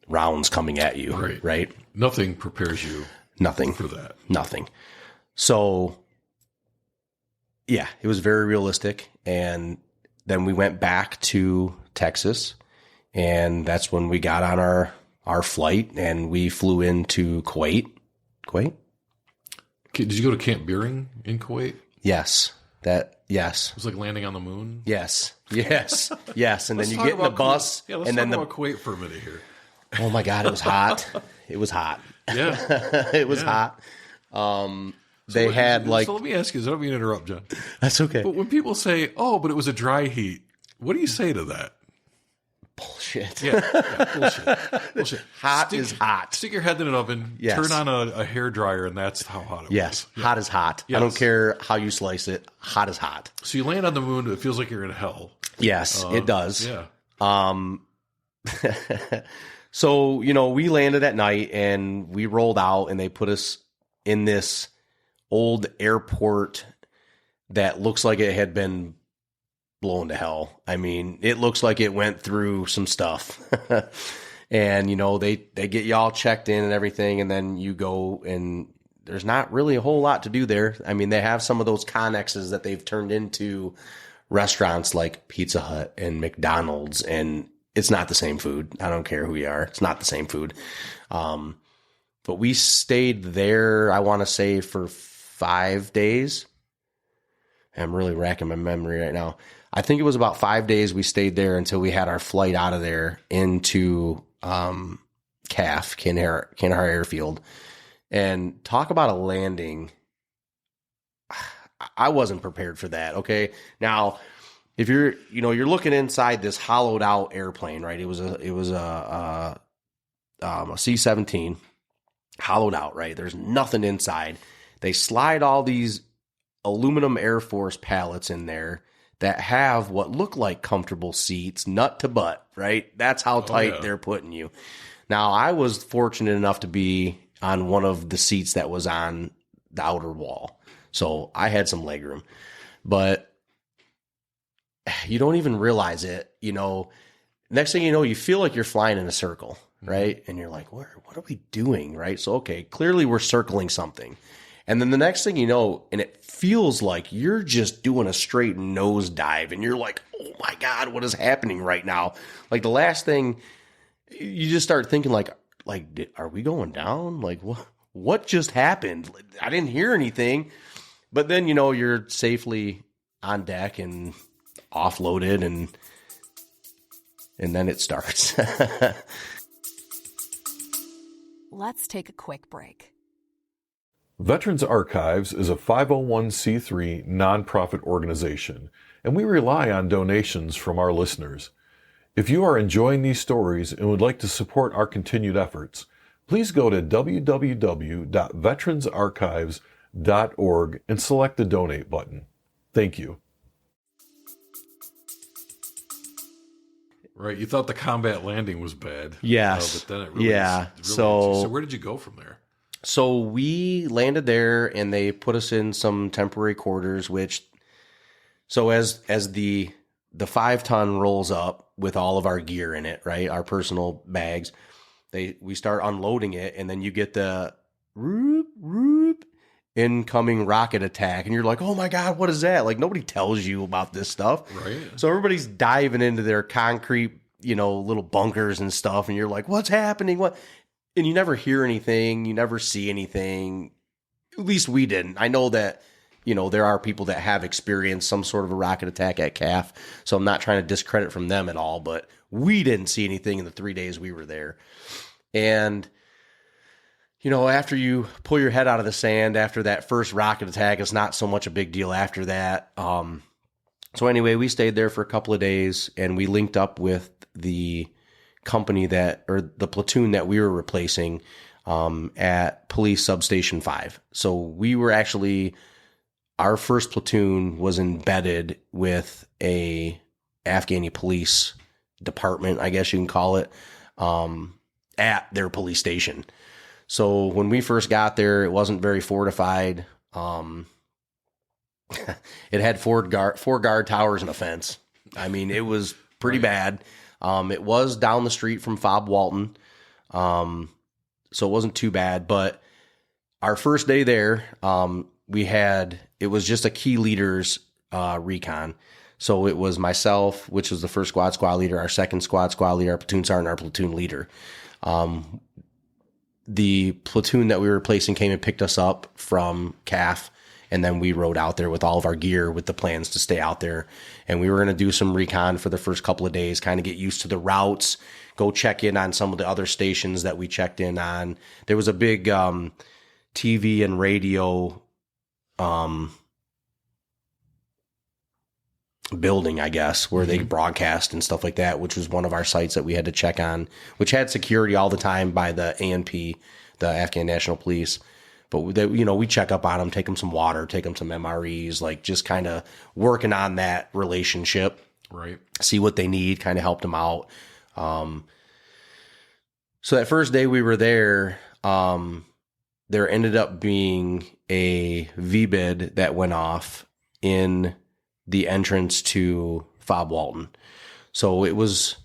Speaker 2: rounds coming at you. Right.
Speaker 1: Nothing prepares you
Speaker 2: Nothing
Speaker 1: for that.
Speaker 2: Nothing. So yeah, it was very realistic. And then we went back to Texas, and that's when we got on our flight, and we flew into Kuwait.
Speaker 1: Did you go to Camp Beering in Kuwait?
Speaker 2: Yes. Yes.
Speaker 1: It was like landing on the moon.
Speaker 2: Yes. And then you get in the bus.
Speaker 1: Yeah, let's
Speaker 2: and
Speaker 1: talk
Speaker 2: then
Speaker 1: about Kuwait for a minute here.
Speaker 2: Oh my God, it was hot. It was hot.
Speaker 1: Yeah.
Speaker 2: It was hot. They had like.
Speaker 1: So let me ask you, I don't mean to interrupt, John.
Speaker 2: That's okay.
Speaker 1: But when people say, "Oh, but it was a dry heat," what do you say to that?
Speaker 2: Bullshit.
Speaker 1: Yeah, bullshit.
Speaker 2: Hot is hot.
Speaker 1: Stick your head in an oven,
Speaker 2: Yes.
Speaker 1: turn on a hair dryer, and that's how hot it
Speaker 2: Yes,
Speaker 1: was.
Speaker 2: hot is hot.
Speaker 1: Yes.
Speaker 2: I don't care how you slice it. Hot is hot.
Speaker 1: So you land on the moon, it feels like you're in hell.
Speaker 2: Yes, it does.
Speaker 1: Yeah.
Speaker 2: So, we landed at night, and we rolled out, and they put us in this old airport that looks like it had been blown to hell. I mean, it looks like it went through some stuff. And, they get you all checked in and everything, and then you go, and there's not really a whole lot to do there. I mean, they have some of those connexes that they've turned into restaurants like Pizza Hut and McDonald's, and it's not the same food. I don't care who you are. It's not the same food. But we stayed there, I want to say, for 5 days. I'm really racking my memory right now. I think it was about 5 days we stayed there until we had our flight out of there into CAF, Kandahar Airfield. And talk about a landing. I wasn't prepared for that. Okay. Now, if you're looking inside this hollowed out airplane, right? It was a C-17 hollowed out, right? There's nothing inside. They slide all these aluminum Air Force pallets in there that have what look like comfortable seats, nut to butt, right? That's how tight they're putting you. Now, I was fortunate enough to be on one of the seats that was on the outer wall. So I had some legroom, but you don't even realize it. Next thing you know, you feel like you're flying in a circle, right? And you're like, what are we doing? Right? So, okay, clearly we're circling something. And then the next thing you know, and it feels like you're just doing a straight nose dive, and you're like, oh my God, what is happening right now? Like the last thing, you just start thinking like, are we going down? Like what just happened? I didn't hear anything. But then, you're safely on deck and offloaded, and then it starts.
Speaker 3: Let's take a quick break.
Speaker 1: Veterans Archives is a 501c3 nonprofit organization, and we rely on donations from our listeners. If you are enjoying these stories and would like to support our continued efforts, please go to www.veteransarchives.org and select the donate button. Thank you. Right, you thought the combat landing was bad.
Speaker 2: Yes.
Speaker 1: But then it really
Speaker 2: So
Speaker 1: where did you go from there?
Speaker 2: So we landed there, and they put us in some temporary quarters, so as the 5-ton rolls up with all of our gear in it, right? Our personal bags, we start unloading it, and then you get the roop incoming rocket attack, and you're like, oh my God, what is that? Like, nobody tells you about this stuff.
Speaker 1: Right.
Speaker 2: So everybody's diving into their concrete, little bunkers and stuff, and you're like, what's happening? What? And you never hear anything. You never see anything. At least we didn't. I know that, there are people that have experienced some sort of a rocket attack at CAF. So I'm not trying to discredit from them at all, but we didn't see anything in the 3 days we were there. And, after you pull your head out of the sand after that first rocket attack, it's not so much a big deal after that. So anyway, we stayed there for a couple of days, and we linked up with the company the platoon that we were replacing at Police Substation 5. So we were our first platoon was embedded with a Afghani police department, I guess you can call it, at their police station. So when we first got there, it wasn't very fortified. It had four guard towers and a fence. I mean, it was pretty bad. It was down the street from Fob Walton, so it wasn't too bad. But our first day there, it was just a key leaders recon. So it was myself, which was the first squad leader, our second squad leader, our platoon sergeant, our platoon leader. The platoon that we were replacing came and picked us up from CAF. And then we rode out there with all of our gear with the plans to stay out there. And we were going to do some recon for the first couple of days, kind of get used to the routes, go check in on some of the other stations that we checked in on. There was a big TV and radio building, I guess, where they broadcast and stuff like that, which was one of our sites that we had to check on, which had security all the time by the ANP, the Afghan National Police. But we check up on them, take them some water, take them some MREs, like just kind of working on that relationship,
Speaker 1: right?
Speaker 2: See what they need, kind of help them out. So that first day we were there, there ended up being a VBID that went off in the entrance to Fob Walton. So it was,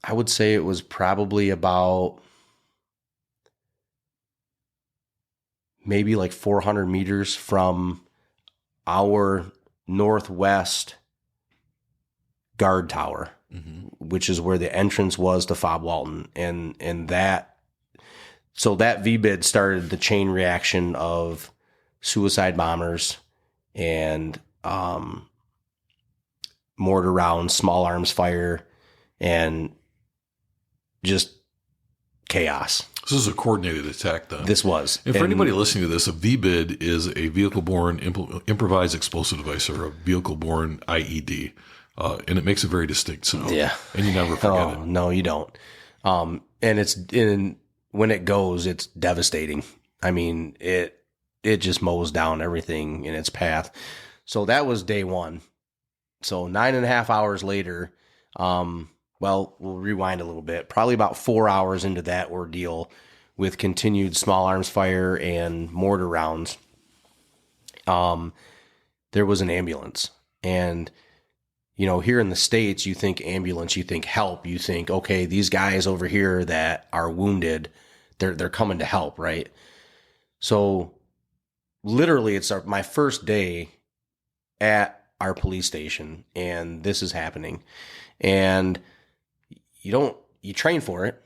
Speaker 2: I would say it was probably about maybe like 400 meters from our northwest guard tower, which is where the entrance was to Fob Walton. And that VBID started the chain reaction of suicide bombers and mortar rounds, small arms fire, and just chaos.
Speaker 1: This is a coordinated attack, then.
Speaker 2: This was.
Speaker 1: And for anybody listening to this, a VBID is a vehicle-borne improvised explosive device, or a vehicle-borne IED, and it makes a very distinct sound.
Speaker 2: Yeah,
Speaker 1: and you never forget it.
Speaker 2: No, you don't. And when it goes, it's devastating. I mean, it just mows down everything in its path. So that was day one. So 9.5 hours later, well, we'll rewind a little bit. Probably about 4 hours into that ordeal with continued small arms fire and mortar rounds, there was an ambulance. And, here in the States, you think ambulance, you think help, you think, okay, these guys over here that are wounded, they're coming to help, right? So literally it's my first day at our police station, and this is happening. And you train for it,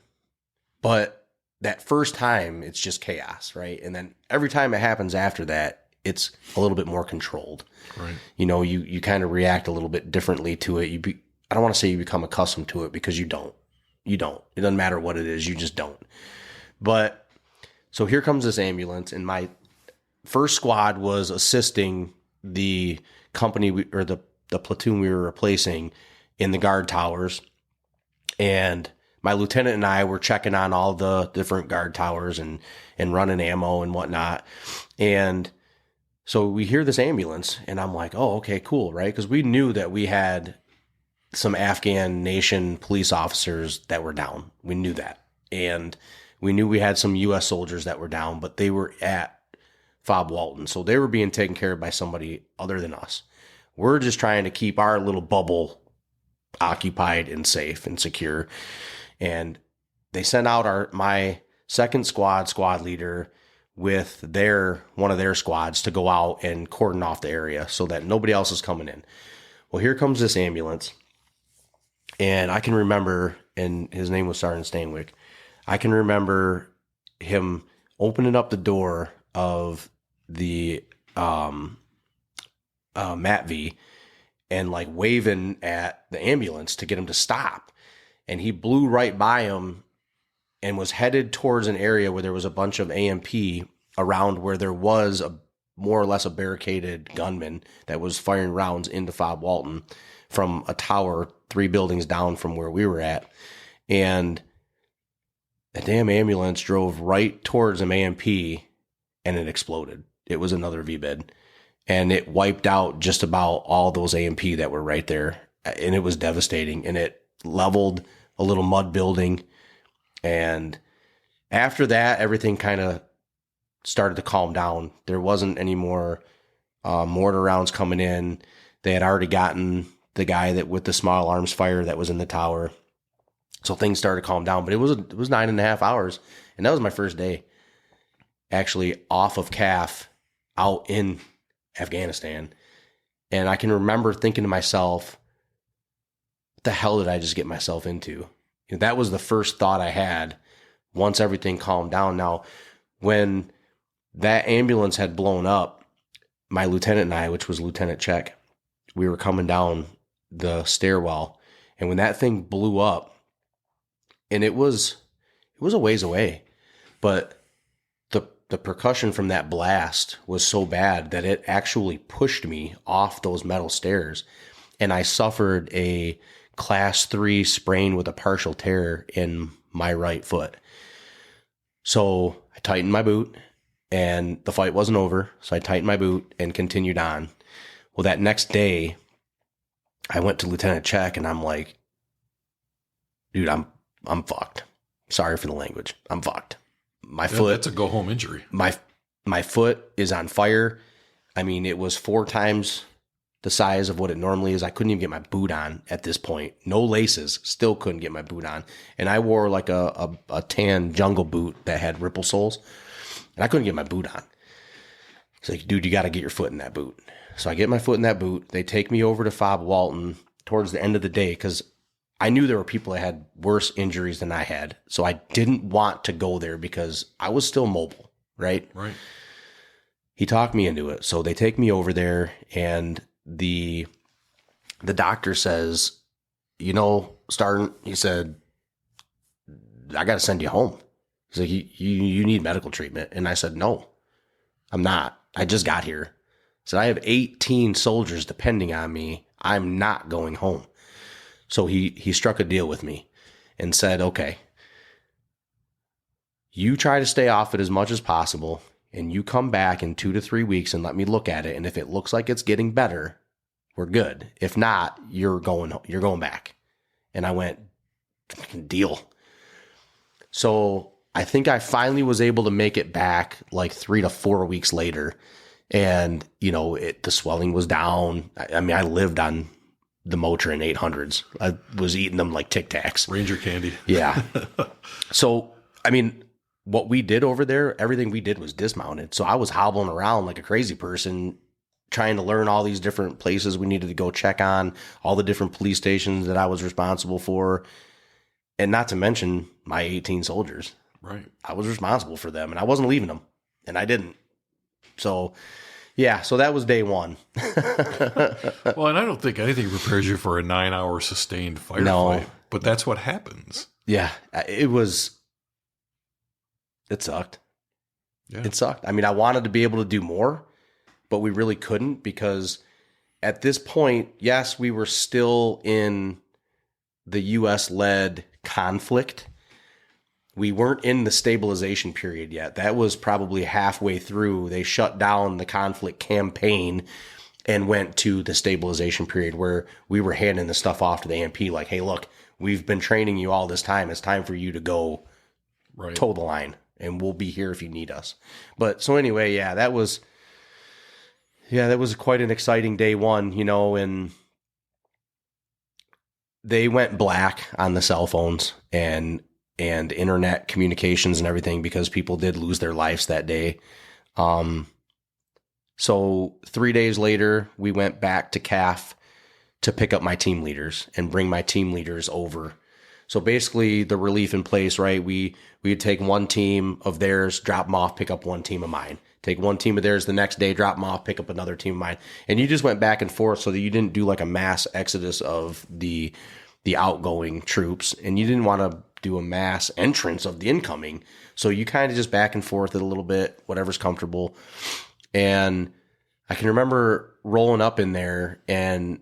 Speaker 2: but that first time it's just chaos, right? And then every time it happens after that, it's a little bit more controlled.
Speaker 1: Right.
Speaker 2: You kind of react a little bit differently to it. I don't want to say you become accustomed to it, because you don't. It doesn't matter what it is, you just don't. But so here comes this ambulance, and my first squad was assisting the company or the platoon we were replacing in the guard towers. And my lieutenant and I were checking on all the different guard towers and running ammo and whatnot. And so we hear this ambulance, and I'm like, oh, okay, cool, right? Because we knew that we had some Afghan nation police officers that were down. We knew that. And we knew we had some U.S. soldiers that were down, but they were at Fob Walton. So they were being taken care of by somebody other than us. We're just trying to keep our little bubble occupied and safe and secure. And they sent out my second squad leader with one of their squads to go out and cordon off the area so that nobody else is coming in. Well, here comes this ambulance. And I can remember, and his name was Sergeant Stanwyck, I can remember him opening up the door of the MATV and like waving at the ambulance to get him to stop. And he blew right by him and was headed towards an area where there was a bunch of AMP around, where there was more or less a barricaded gunman that was firing rounds into Fob Walton from a tower 3 buildings down from where we were at. And the damn ambulance drove right towards an AMP, and it exploded. It was another VBID, and it wiped out just about all those AMP that were right there. And it was devastating, and it leveled a little mud building. And after that, everything kind of started to calm down. There wasn't any more mortar rounds coming in. They had already gotten the guy that with the small arms fire that was in the tower. So things started to calm down, but it was 9.5 hours. And that was my first day actually off of CAF out in Afghanistan. And I can remember thinking to myself, what the hell did I just get myself into? That was the first thought I had once everything calmed down. Now, when that ambulance had blown up, my lieutenant and I, which was Lieutenant Check, we were coming down the stairwell. And when that thing blew up, and it was a ways away, but the percussion from that blast was so bad that it actually pushed me off those metal stairs. And I suffered a class 3 sprain with a partial tear in my right foot. So I tightened my boot, and the fight wasn't over. So I tightened my boot and continued on. Well, that next day, I went to Lieutenant Check, and I'm like, dude, I'm fucked. Sorry for the language. I'm fucked. My foot.
Speaker 1: That's a go home injury.
Speaker 2: My foot is on fire. I mean, it was 4 times the size of what it normally is. I couldn't even get my boot on at this point. No laces. Still couldn't get my boot on. And I wore like a tan jungle boot that had ripple soles. And I couldn't get my boot on. It's like, dude, you got to get your foot in that boot. So I get my foot in that boot. They take me over to Fob Walton towards the end of the day because I knew there were people that had worse injuries than I had. So I didn't want to go there because I was still mobile, right?
Speaker 1: Right.
Speaker 2: He talked me into it. So they take me over there, and the doctor says, Startin, he said, I got to send you home. He's like, you need medical treatment. And I said, no, I'm not. I just got here. So I have 18 soldiers depending on me. I'm not going home. So he struck a deal with me and said, okay, you try to stay off it as much as possible, and you come back in 2 to 3 weeks and let me look at it. And if it looks like it's getting better, we're good. If not, you're going back. And I went, deal. So I think I finally was able to make it back like 3 to 4 weeks later. And, the swelling was down. I mean, I lived on the Motrin 800s. I was eating them like Tic Tacs.
Speaker 1: Ranger candy.
Speaker 2: Yeah. So, I mean, what we did over there, everything we did was dismounted. So I was hobbling around like a crazy person, trying to learn all these different places we needed to go check on, all the different police stations that I was responsible for. And not to mention my 18 soldiers.
Speaker 1: Right.
Speaker 2: I was responsible for them, and I wasn't leaving them, and I didn't. So, yeah, so that was day one.
Speaker 1: Well, and I don't think anything prepares you for a 9-hour sustained firefight, but that's what happens.
Speaker 2: Yeah, it sucked.
Speaker 1: Yeah.
Speaker 2: It sucked. I mean, I wanted to be able to do more, but we really couldn't because at this point, yes, we were still in the U.S.-led conflict. We weren't in the stabilization period yet. That was probably halfway through. They shut down the conflict campaign and went to the stabilization period where we were handing the stuff off to the AMP like, hey, look, we've been training you all this time. It's time for you to go toe the line, and we'll be here if you need us. But so anyway, that was quite an exciting day one, and they went black on the cell phones and internet communications and everything because people did lose their lives that day. So 3 days later, we went back to CAF to pick up my team leaders and bring my team leaders over. So basically the relief in place, right? We'd take one team of theirs, drop them off, pick up one team of mine. Take one team of theirs the next day, drop them off, pick up another team of mine. And you just went back and forth so that you didn't do like a mass exodus of the outgoing troops, and you didn't want to do a mass entrance of the incoming. So you kind of just back and forth it a little bit, whatever's comfortable. And I can remember rolling up in there and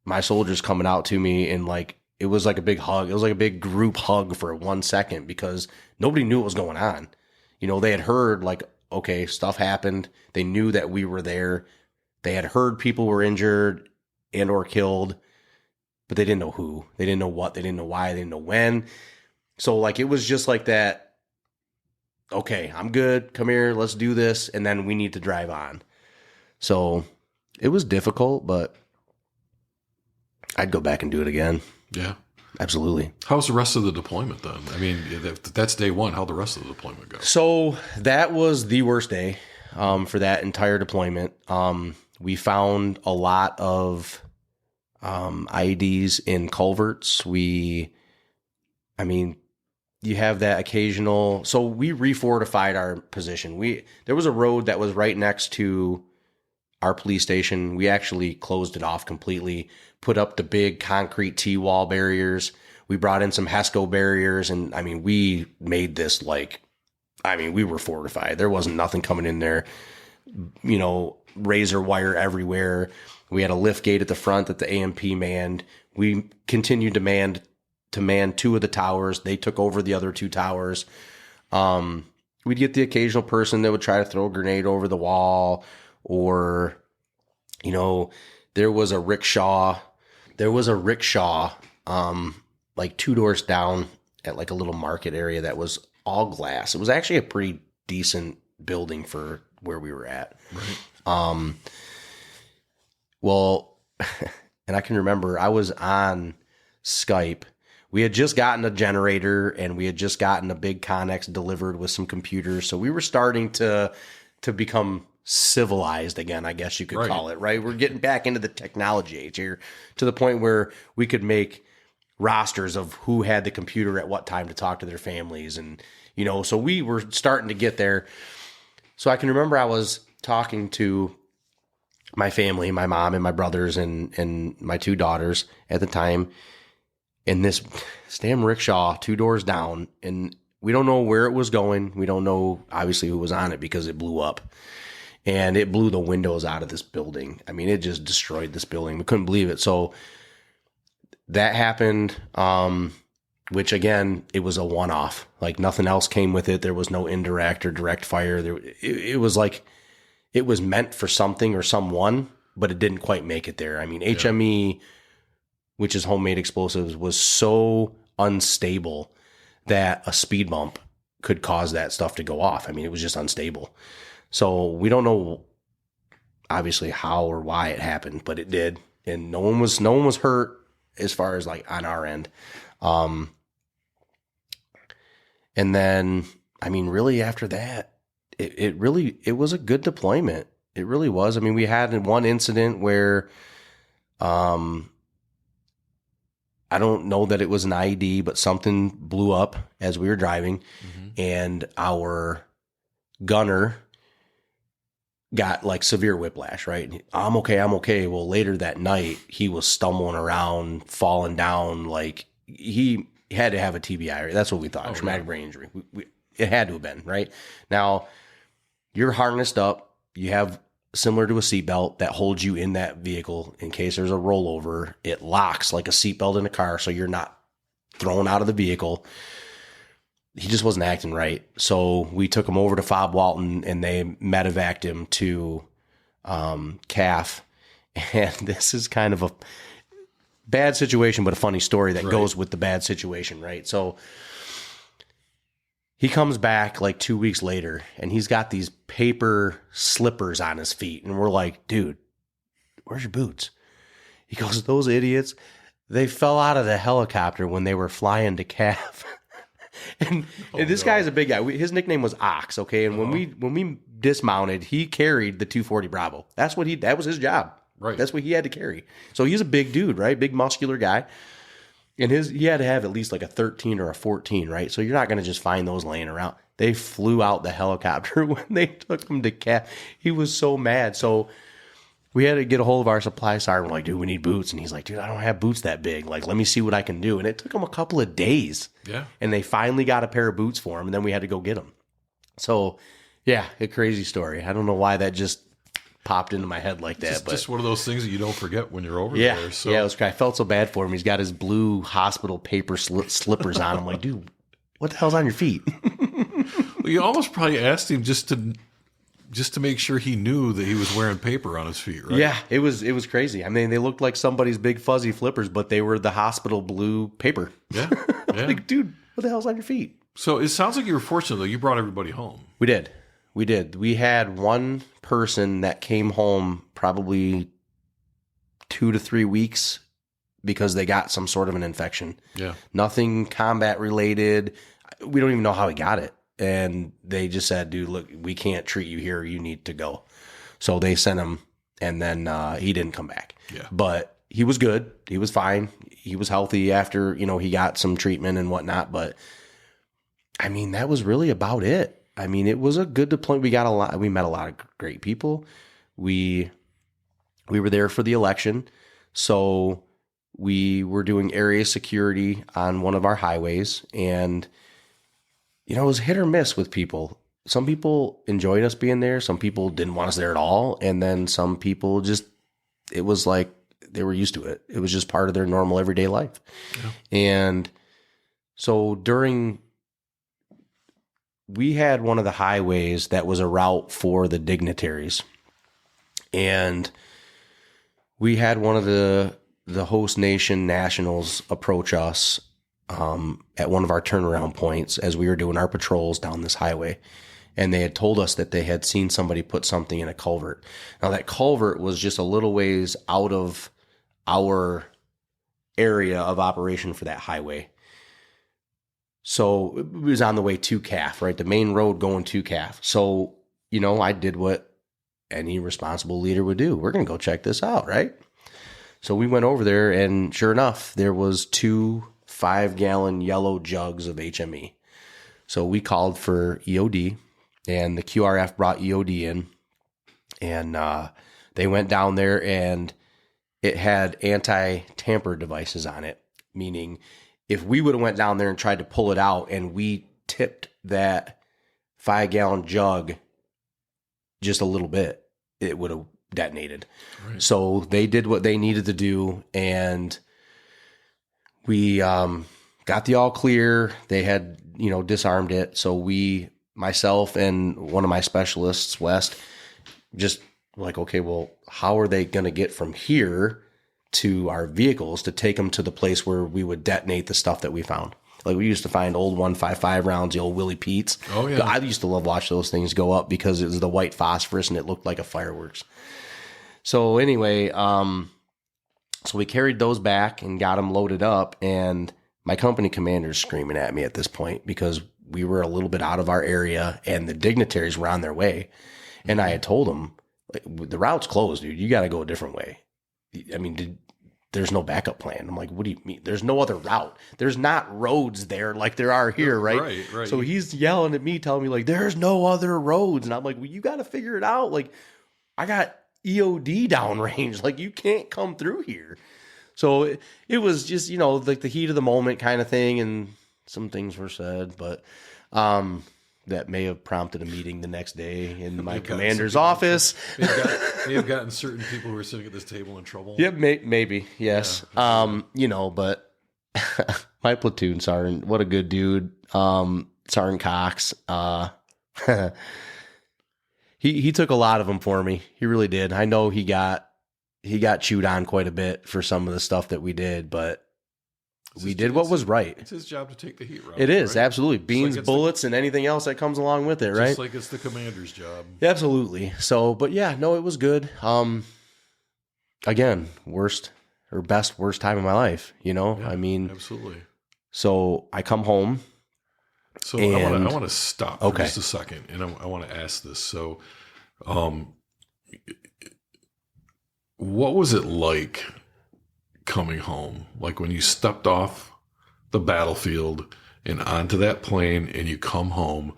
Speaker 2: my soldiers coming out to me, and like, it was like a big hug. It was like a big group hug for 1 second because nobody knew what was going on. They had heard like, okay, stuff happened. They knew that we were there. They had heard people were injured and or killed, but they didn't know who. They didn't know what. They didn't know why. They didn't know when. So like, it was just like that. Okay, I'm good. Come here. Let's do this. And then we need to drive on. So it was difficult, but I'd go back and do it again.
Speaker 1: Yeah.
Speaker 2: Absolutely.
Speaker 1: How's the rest of the deployment then? I mean, if that's day one. How'd the rest of the deployment go?
Speaker 2: So that was the worst day for that entire deployment. We found a lot of IEDs in culverts. You have that occasional. So we refortified our position. There was a road that was right next to our police station. We actually closed it off completely, put up the big concrete T-wall barriers. We brought in some HESCO barriers, and we made this we were fortified. There wasn't nothing coming in there, razor wire everywhere. We had a lift gate at the front that the AMP manned. We continued to man 2 of the towers. They took over the other 2 towers. We'd get the occasional person that would try to throw a grenade over the wall, or, there was a rickshaw. Like 2 doors down at like a little market area that was all glass. It was actually a pretty decent building for where we were at. Right. Well, and I can remember I was on Skype. We had just gotten a generator and we had just gotten a big Connex delivered with some computers. So we were starting to become civilized again, I guess you could call it, right? We're getting back into the technology age here to the point where we could make rosters of who had the computer at what time to talk to their families. And, so we were starting to get there. So I can remember I was talking to my family, my mom and my brothers and my 2 daughters at the time, in this damn rickshaw 2 doors down. And we don't know where it was going. We don't know, obviously, who was on it because it blew up. And it blew the windows out of this building. It just destroyed this building. We couldn't believe it. So that happened, which again, it was a one-off. Like nothing else came with it. There was no indirect or direct fire. It was like it was meant for something or someone, but it didn't quite make it there. HME, which is homemade explosives, was so unstable that a speed bump could cause that stuff to go off. It was just unstable. So we don't know, obviously, how or why it happened, but it did, and no one was hurt as far as like on our end. And then, really after that, it was a good deployment. It really was. We had one incident where, I don't know that it was an IED, but something blew up as we were driving, and our gunner got like severe whiplash, right? I'm okay. Well, later that night, he was stumbling around, falling down. Like he had to have a TBI, right? That's what we thought, traumatic brain injury. It had to have been, right? Now, you're harnessed up. You have, similar to a seatbelt, that holds you in that vehicle in case there's a rollover. It locks like a seatbelt in a car, so you're not thrown out of the vehicle. He just wasn't acting right. So we took him over to Fob Walton and they medevaced him to CAF. And this is kind of a bad situation, but a funny story that goes with the bad situation, right? So he comes back like 2 weeks later and he's got these paper slippers on his feet. And we're like, dude, where's your boots? He goes, those idiots, they fell out of the helicopter when they were flying to CAF. And this guy's a big guy. His nickname was Ox, okay? And when we dismounted, he carried the 240 Bravo. That was his job. Right. That's what he had to carry. So he's a big dude, right? Big muscular guy. And he had to have at least like a 13 or a 14, right? So you're not going to just find those laying around. They flew out the helicopter when they took him to CAF. He was so mad. So we had to get a hold of our supply sergeant. We're like, dude, we need boots. And he's like, dude, I don't have boots that big. Like, let me see what I can do. And it took him a couple of days. Yeah. And they finally got a pair of boots for him. And then we had to go get them. So, yeah, a crazy story. I don't know why that just popped into my head like that.
Speaker 1: Just one of those things that you don't forget when you're over there. So.
Speaker 2: Yeah, I felt so bad for him. He's got his blue hospital paper slippers on. I'm like, dude, what the hell's on your feet?
Speaker 1: Well, you almost probably asked him just to make sure he knew that he was wearing paper on his feet, right?
Speaker 2: Yeah, it was crazy. They looked like somebody's big fuzzy flippers, but they were the hospital blue paper. Yeah. Like, dude, what the hell's on your feet?
Speaker 1: So it sounds like you were fortunate, though. You brought everybody home.
Speaker 2: We did. We did. We had one person that came home probably 2 to 3 weeks because they got some sort of an infection.
Speaker 1: Yeah.
Speaker 2: Nothing combat related. We don't even know how he got it. And they just said, dude, look, we can't treat you here. You need to go. So they sent him, and then he didn't come back.
Speaker 1: Yeah.
Speaker 2: But he was good. He was fine. He was healthy after, he got some treatment and whatnot. But I mean, that was really about it. I mean, it was a good deployment. We met a lot of great people. We were there for the election. So we were doing area security on one of our highways, and it was hit or miss with people. Some people enjoyed us being there. Some people didn't want us there at all. And then some people it was like they were used to it. It was just part of their normal everyday life. Yeah. And so we had one of the highways that was a route for the dignitaries. And we had one of the host nation nationals approach us at one of our turnaround points as we were doing our patrols down this highway. And they had told us that they had seen somebody put something in a culvert. Now, that culvert was just a little ways out of our area of operation for that highway. So it was on the way to CAF, right? The main road going to CAF. So, I did what any responsible leader would do. We're going to go check this out, right? So we went over there, and sure enough, there was 2 5-gallon yellow jugs of HME. So we called for EOD, and the QRF brought EOD in, and they went down there, and it had anti-tamper devices on it, meaning if we would have went down there and tried to pull it out and we tipped that 5-gallon jug just a little bit, it would have detonated. Right. So they did what they needed to do, and we got the all clear. They had, disarmed it. So myself and one of my specialists, West, just like, okay, well, how are they going to get from here to our vehicles to take them to the place where we would detonate the stuff that we found? Like, we used to find old 155 rounds, the old Willie Pete's. Oh, yeah. I used to love watching those things go up because it was the white phosphorus and it looked like a fireworks. So anyway, so we carried those back and got them loaded up, and my company commander's screaming at me at this point because we were a little bit out of our area and the dignitaries were on their way. And I had told them, the route's closed, dude. You got to go a different way. I mean, there's no backup plan. I'm like, what do you mean? There's no other route. There's not roads there like there are here, right? Right. So he's yelling at me, telling me, like, there's no other roads. And I'm like, well, you got to figure it out. Like, I got EOD downrange. Like, you can't come through here. So it was just, like the heat of the moment kind of thing. And some things were said, but that may have prompted a meeting the next day in my commander's office.
Speaker 1: May have gotten certain people who were sitting at this table in trouble.
Speaker 2: Yeah, maybe. Yes. Yeah. But my platoon sergeant, what a good dude. Sergeant Cox, he took a lot of them for me. He really did. I know he got chewed on quite a bit for some of the stuff that we did, but we did what was right.
Speaker 1: It's his job to take the heat, Rob.
Speaker 2: It is, right? Absolutely. Beans, bullets, and anything else that comes along with it, right?
Speaker 1: Just like it's the commander's job.
Speaker 2: Absolutely. So, but yeah, no, it was good. Again, worst time of my life, Yeah, I mean,
Speaker 1: absolutely.
Speaker 2: So I come home.
Speaker 1: So I want to stop for just a second, and I want to ask this. So, what was it like coming home? Like when you stepped off the battlefield and onto that plane and you come home,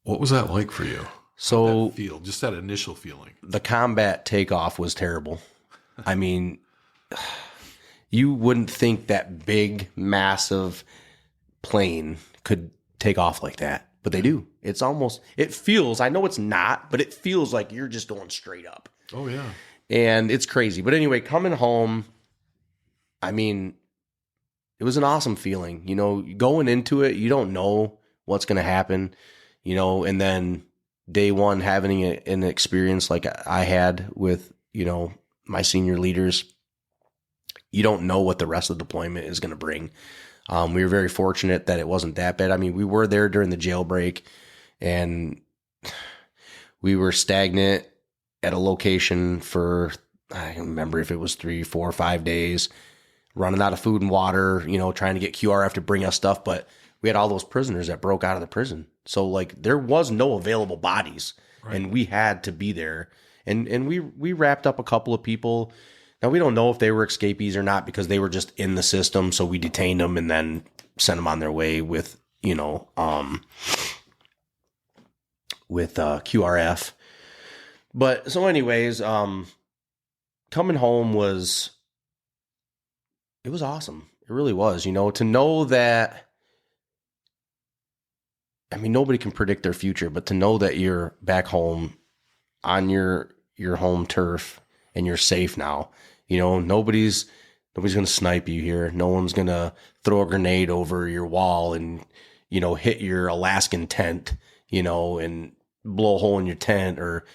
Speaker 1: what was that like for you?
Speaker 2: So
Speaker 1: just that initial feeling.
Speaker 2: The combat takeoff was terrible. I mean, you wouldn't think that big, massive plane could take off like that, but they do. It feels, I know it's not, but it feels like you're just going straight up.
Speaker 1: Oh yeah.
Speaker 2: And it's crazy. But anyway, coming home, I mean, it was an awesome feeling. Going into it, you don't know what's going to happen, and then day one having an experience like I had with, my senior leaders, you don't know what the rest of the deployment is going to bring. We were very fortunate that it wasn't that bad. I mean, we were there during the jailbreak, and We were stagnant at a location for, I don't remember if it was 3, 4, 5 days, running out of food and water, trying to get QRF to bring us stuff. But we had all those prisoners that broke out of the prison. So like there was no available bodies, right. And we had to be there. And we wrapped up a couple of people. Now we don't know if they were escapees or not because they were just in the system. So we detained them and then sent them on their way with, QRF. But so anyways, coming home was awesome. It really was, to know that, I mean, nobody can predict their future, but to know that you're back home on your home turf and you're safe now, nobody's going to snipe you here. No one's going to throw a grenade over your wall and, hit your Alaskan tent, and blow a hole in your tent, or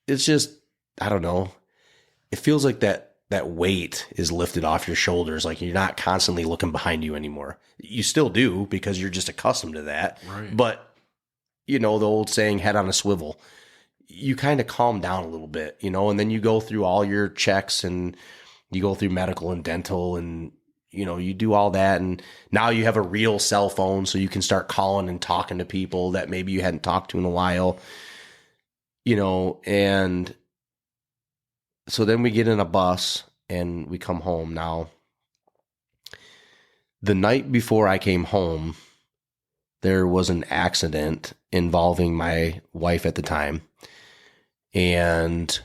Speaker 2: it's just, I don't know. It feels like that weight is lifted off your shoulders. Like you're not constantly looking behind you anymore. You still do because you're just accustomed to that.
Speaker 1: Right.
Speaker 2: But, the old saying, head on a swivel, you kind of calm down a little bit, and then you go through all your checks and you go through medical and dental and, you do all that. And now you have a real cell phone so you can start calling and talking to people that maybe you hadn't talked to in a while, and so then we get in a bus and we come home. Now, the night before I came home, there was an accident involving my wife at the time. And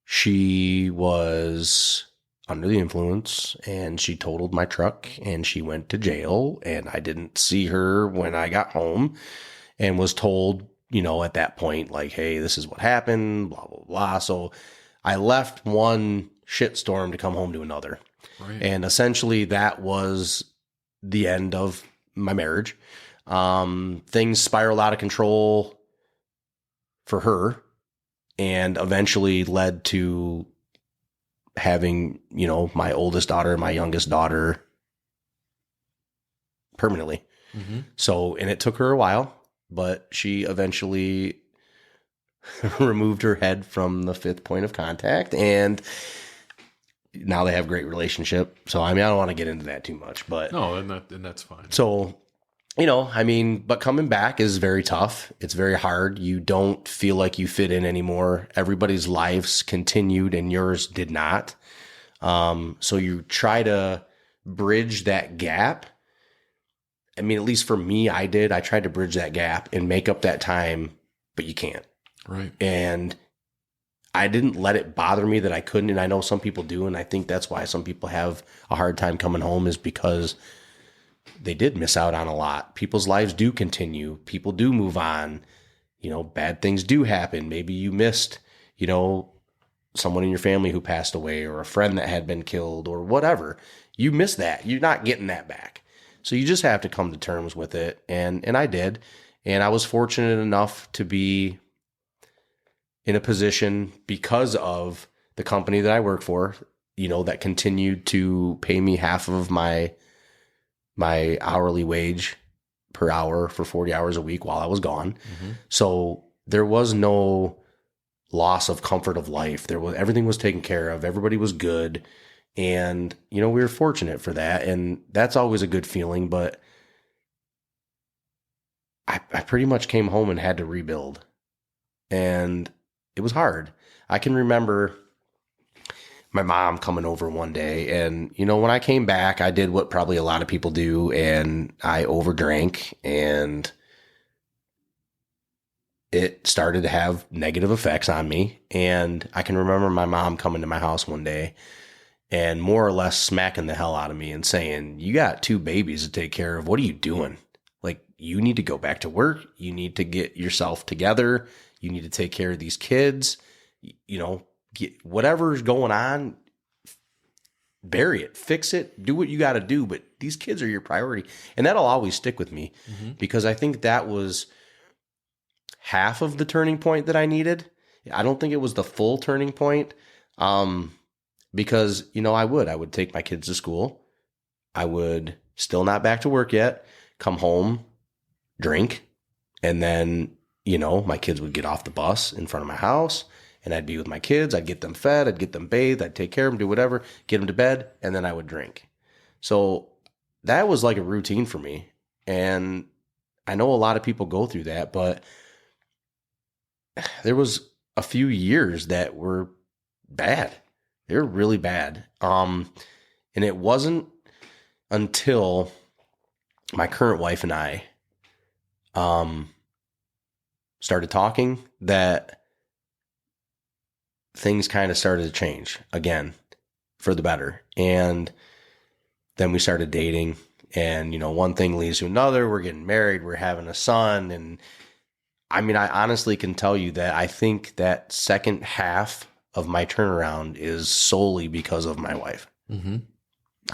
Speaker 2: she was under the influence and she totaled my truck and she went to jail. And I didn't see her when I got home and was told, at that point, like, hey, this is what happened, blah, blah, blah. So I left one shitstorm to come home to another.
Speaker 1: Right.
Speaker 2: And essentially that was the end of my marriage. Things spiraled out of control for her and eventually led to having, my oldest daughter, my youngest daughter permanently.
Speaker 1: Mm-hmm.
Speaker 2: So, and it took her a while, but she eventually removed her head from the 5th point of contact, and now they have a great relationship. So, I mean, I don't want to get into that too much, but
Speaker 1: no, and that's fine.
Speaker 2: So, but coming back is very tough. It's very hard. You don't feel like you fit in anymore. Everybody's lives continued and yours did not. So you try to bridge that gap. I mean, at least for me, I did. I tried to bridge that gap and make up that time, but you can't.
Speaker 1: Right.
Speaker 2: And I didn't let it bother me that I couldn't. And I know some people do. And I think that's why some people have a hard time coming home, is because they did miss out on a lot. People's lives do continue. People do move on. Bad things do happen. Maybe you missed, someone in your family who passed away, or a friend that had been killed, or whatever. You miss that. You're not getting that back. So you just have to come to terms with it. And I did. And I was fortunate enough to be in a position, because of the company that I work for, that continued to pay me half of my hourly wage per hour for 40 hours a week while I was gone.
Speaker 1: Mm-hmm.
Speaker 2: So there was no loss of comfort of life. Everything was taken care of. Everybody was good. And, we were fortunate for that. And that's always a good feeling. But I pretty much came home and had to rebuild. And it was hard. I can remember my mom coming over one day, and, when I came back, I did what probably a lot of people do, and I overdrank, and it started to have negative effects on me. And I can remember my mom coming to my house one day and more or less smacking the hell out of me and saying, you got 2 babies to take care of. What are you doing? Like, you need to go back to work. You need to get yourself together. You need to take care of these kids. Get whatever's going on, bury it, fix it, do what you got to do. But these kids are your priority. And that'll always stick with me, mm-hmm. because I think that was half of the turning point that I needed. I don't think it was the full turning point. Because, I would take my kids to school. I would still not back to work yet, come home, drink, and then my kids would get off the bus in front of my house, and I'd be with my kids. I'd get them fed. I'd get them bathed. I'd take care of them, do whatever, get them to bed, and then I would drink. So that was like a routine for me. And I know a lot of people go through that, but there was a few years that were bad. They were really bad. And it wasn't until my current wife and I started talking that things kind of started to change again for the better. And then we started dating, and, one thing leads to another. We're getting married. We're having a son. And I mean, I honestly can tell you that I think that second half of my turnaround is solely because of my wife.
Speaker 1: Mm-hmm.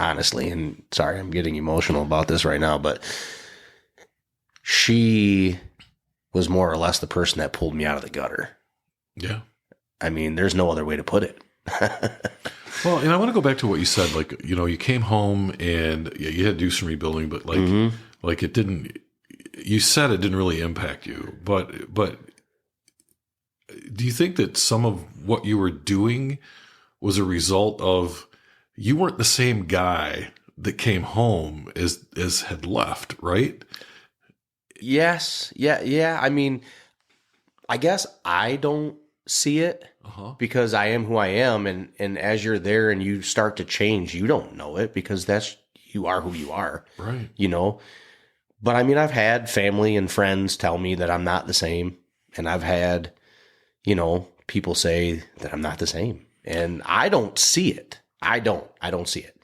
Speaker 2: Honestly. And sorry, I'm getting emotional about this right now, but she was more or less the person that pulled me out of the gutter.
Speaker 1: Yeah.
Speaker 2: I mean, there's no other way to put it.
Speaker 1: Well, and I want to go back to what you said. Like, you came home and you had to do some rebuilding, but like it didn't. You said it didn't really impact you, but do you think that some of what you were doing was a result of you weren't the same guy that came home as had left, right?
Speaker 2: Yes. Yeah. I mean, I guess I don't see it because I am who I am. And as you're there and you start to change, you don't know it because you are who you are.
Speaker 1: Right.
Speaker 2: But I mean, I've had family and friends tell me that I'm not the same. And I've had, people say that I'm not the same. And I don't see it. I don't see it.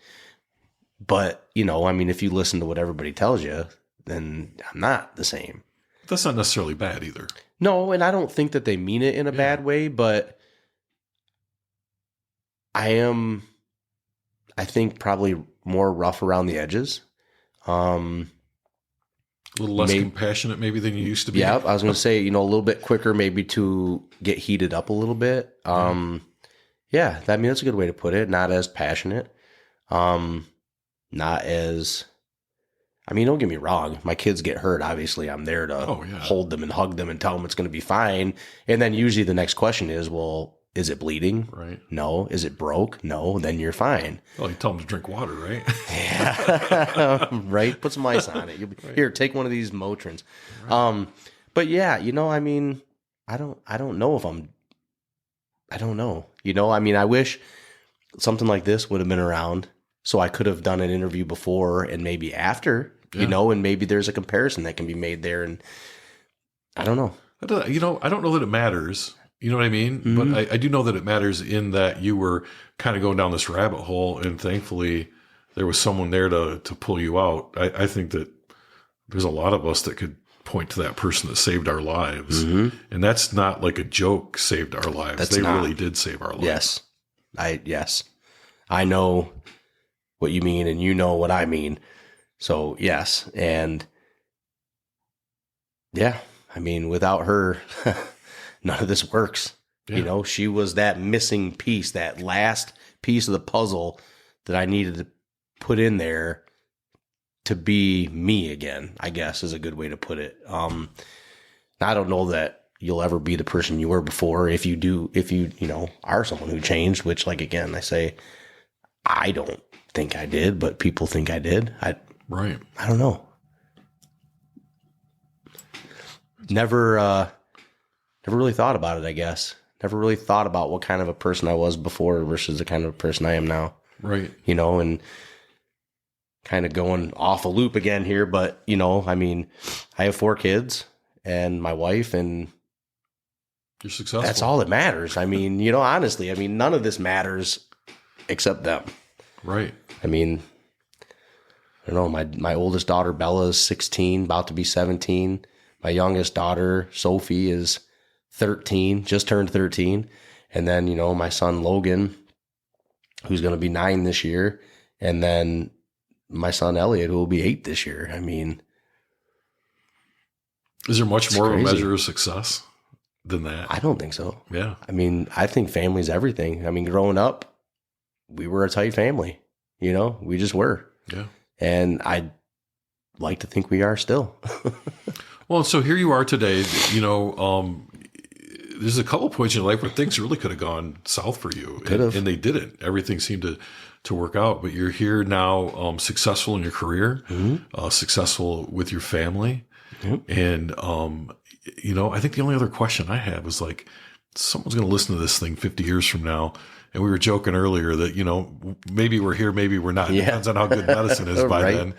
Speaker 2: But, I mean, if you listen to what everybody tells you, then I'm not the same.
Speaker 1: That's not necessarily bad either.
Speaker 2: No, and I don't think that they mean it in a bad way, but I think, probably more rough around the edges.
Speaker 1: A little less compassionate maybe than you used to be.
Speaker 2: Yeah, I was going to say, a little bit quicker maybe to get heated up a little bit. Yeah, I mean, that's a good way to put it. Not as passionate. Not as... I mean, don't get me wrong. My kids get hurt. Obviously, I'm there to hold them and hug them and tell them it's going to be fine. And then usually the next question is, well, is it bleeding?
Speaker 1: Right.
Speaker 2: No. Is it broke? No. Then you're fine.
Speaker 1: Well, you tell them to drink water, right?
Speaker 2: Yeah. Right. Put some ice on it. Here, take one of these Motrins. Right. But yeah, I mean, I don't know if I don't know. I mean, I wish something like this would have been around so I could have done an interview before and maybe after. And maybe there's a comparison that can be made there. And I don't know.
Speaker 1: I don't know that it matters. You know what I mean? Mm-hmm. But I do know that it matters in that you were kind of going down this rabbit hole, and thankfully there was someone there to pull you out. I think that there's a lot of us that could point to that person that saved our lives. Mm-hmm. And that's not like a joke, saved our lives. They really did save our lives.
Speaker 2: Yes. I know what you mean, and you know what I mean. So, yes. And yeah, I mean, without her, none of this works. Yeah. She was that missing piece, that last piece of the puzzle that I needed to put in there to be me again, I guess is a good way to put it. I don't know that you'll ever be the person you were before. If you are someone who changed, which, like, again, I say, I don't think I did, but people think I did.
Speaker 1: Right.
Speaker 2: I don't know. Never really thought about it, I guess. Never really thought about what kind of a person I was before versus the kind of person I am now.
Speaker 1: Right.
Speaker 2: And kind of going off a loop again here, but, I mean, I have 4 kids and my wife, and
Speaker 1: you're successful.
Speaker 2: That's all that matters. I mean, honestly, I mean, none of this matters except them.
Speaker 1: Right.
Speaker 2: I mean, I don't know, my oldest daughter, Bella, is 16, about to be 17. My youngest daughter, Sophie, is 13, just turned 13. And then, my son, Logan, who's going to be 9 this year. And then my son, Elliot, who will be 8 this year. I mean,
Speaker 1: is there much more of a measure of success than that?
Speaker 2: I don't think so.
Speaker 1: Yeah.
Speaker 2: I mean, I think family's everything. I mean, growing up, we were a tight family. We just were.
Speaker 1: Yeah.
Speaker 2: And I'd like to think we are still.
Speaker 1: Well, so here you are today. There's a couple points in your life where things really could have gone south for you, and they didn't. Everything seemed to work out. But you're here now, successful in your career, successful with your family, and I think the only other question I have is like, someone's going to listen to this thing 50 years from now. And we were joking earlier that, maybe we're here, maybe we're not. It depends on how good medicine is by
Speaker 2: Right.
Speaker 1: then.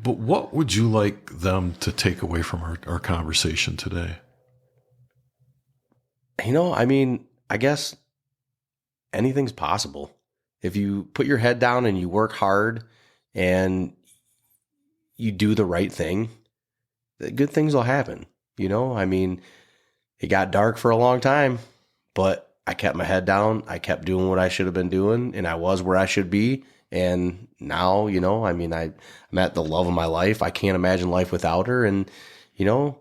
Speaker 1: But what would you like them to take away from our conversation today?
Speaker 2: I guess anything's possible. If you put your head down and you work hard and you do the right thing, good things will happen. It got dark for a long time, but I kept my head down. I kept doing what I should have been doing, and I was where I should be. And now, I'm at the love of my life. I can't imagine life without her. And, you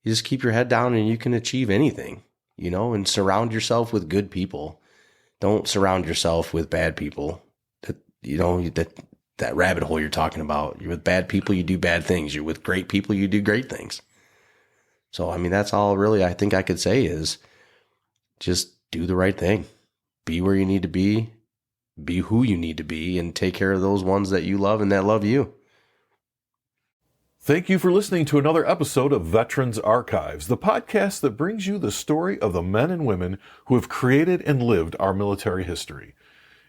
Speaker 2: just keep your head down and you can achieve anything, and surround yourself with good people. Don't surround yourself with bad people. That rabbit hole you're talking about. You're with bad people, you do bad things. You're with great people, you do great things. So, that's all really I think I could say is just do the right thing. Be where you need to be who you need to be, and take care of those ones that you love and that love you.
Speaker 1: Thank you for listening to another episode of Veterans Archives, the podcast that brings you the story of the men and women who have created and lived our military history.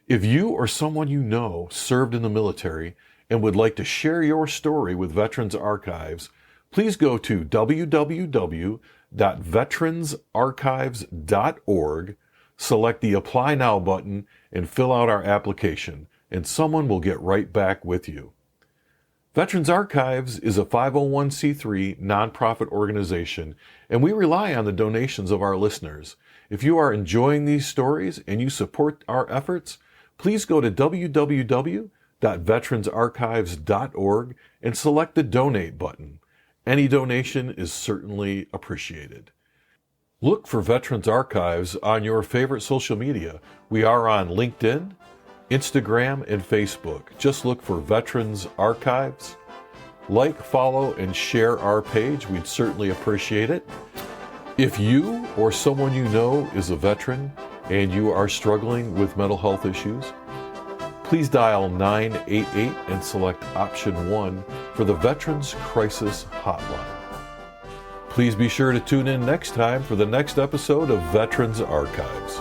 Speaker 1: If you or someone you know served in the military and would like to share your story with Veterans Archives, please go to www.veteransarchives.org, select the Apply Now button, and fill out our application, and someone will get right back with you. Veterans Archives is a 501c3 nonprofit organization, and we rely on the donations of our listeners. If you are enjoying these stories and you support our efforts, please go to www.veteransarchives.org and select the Donate button. Any donation is certainly appreciated. Look for Veterans Archives on your favorite social media. We are on LinkedIn, Instagram, and Facebook. Just look for Veterans Archives. Like, follow, and share our page. We'd certainly appreciate it. If you or someone you know is a veteran and you are struggling with mental health issues, please dial 988 and select option 1 for the Veterans Crisis Hotline. Please be sure to tune in next time for the next episode of Veterans Archives.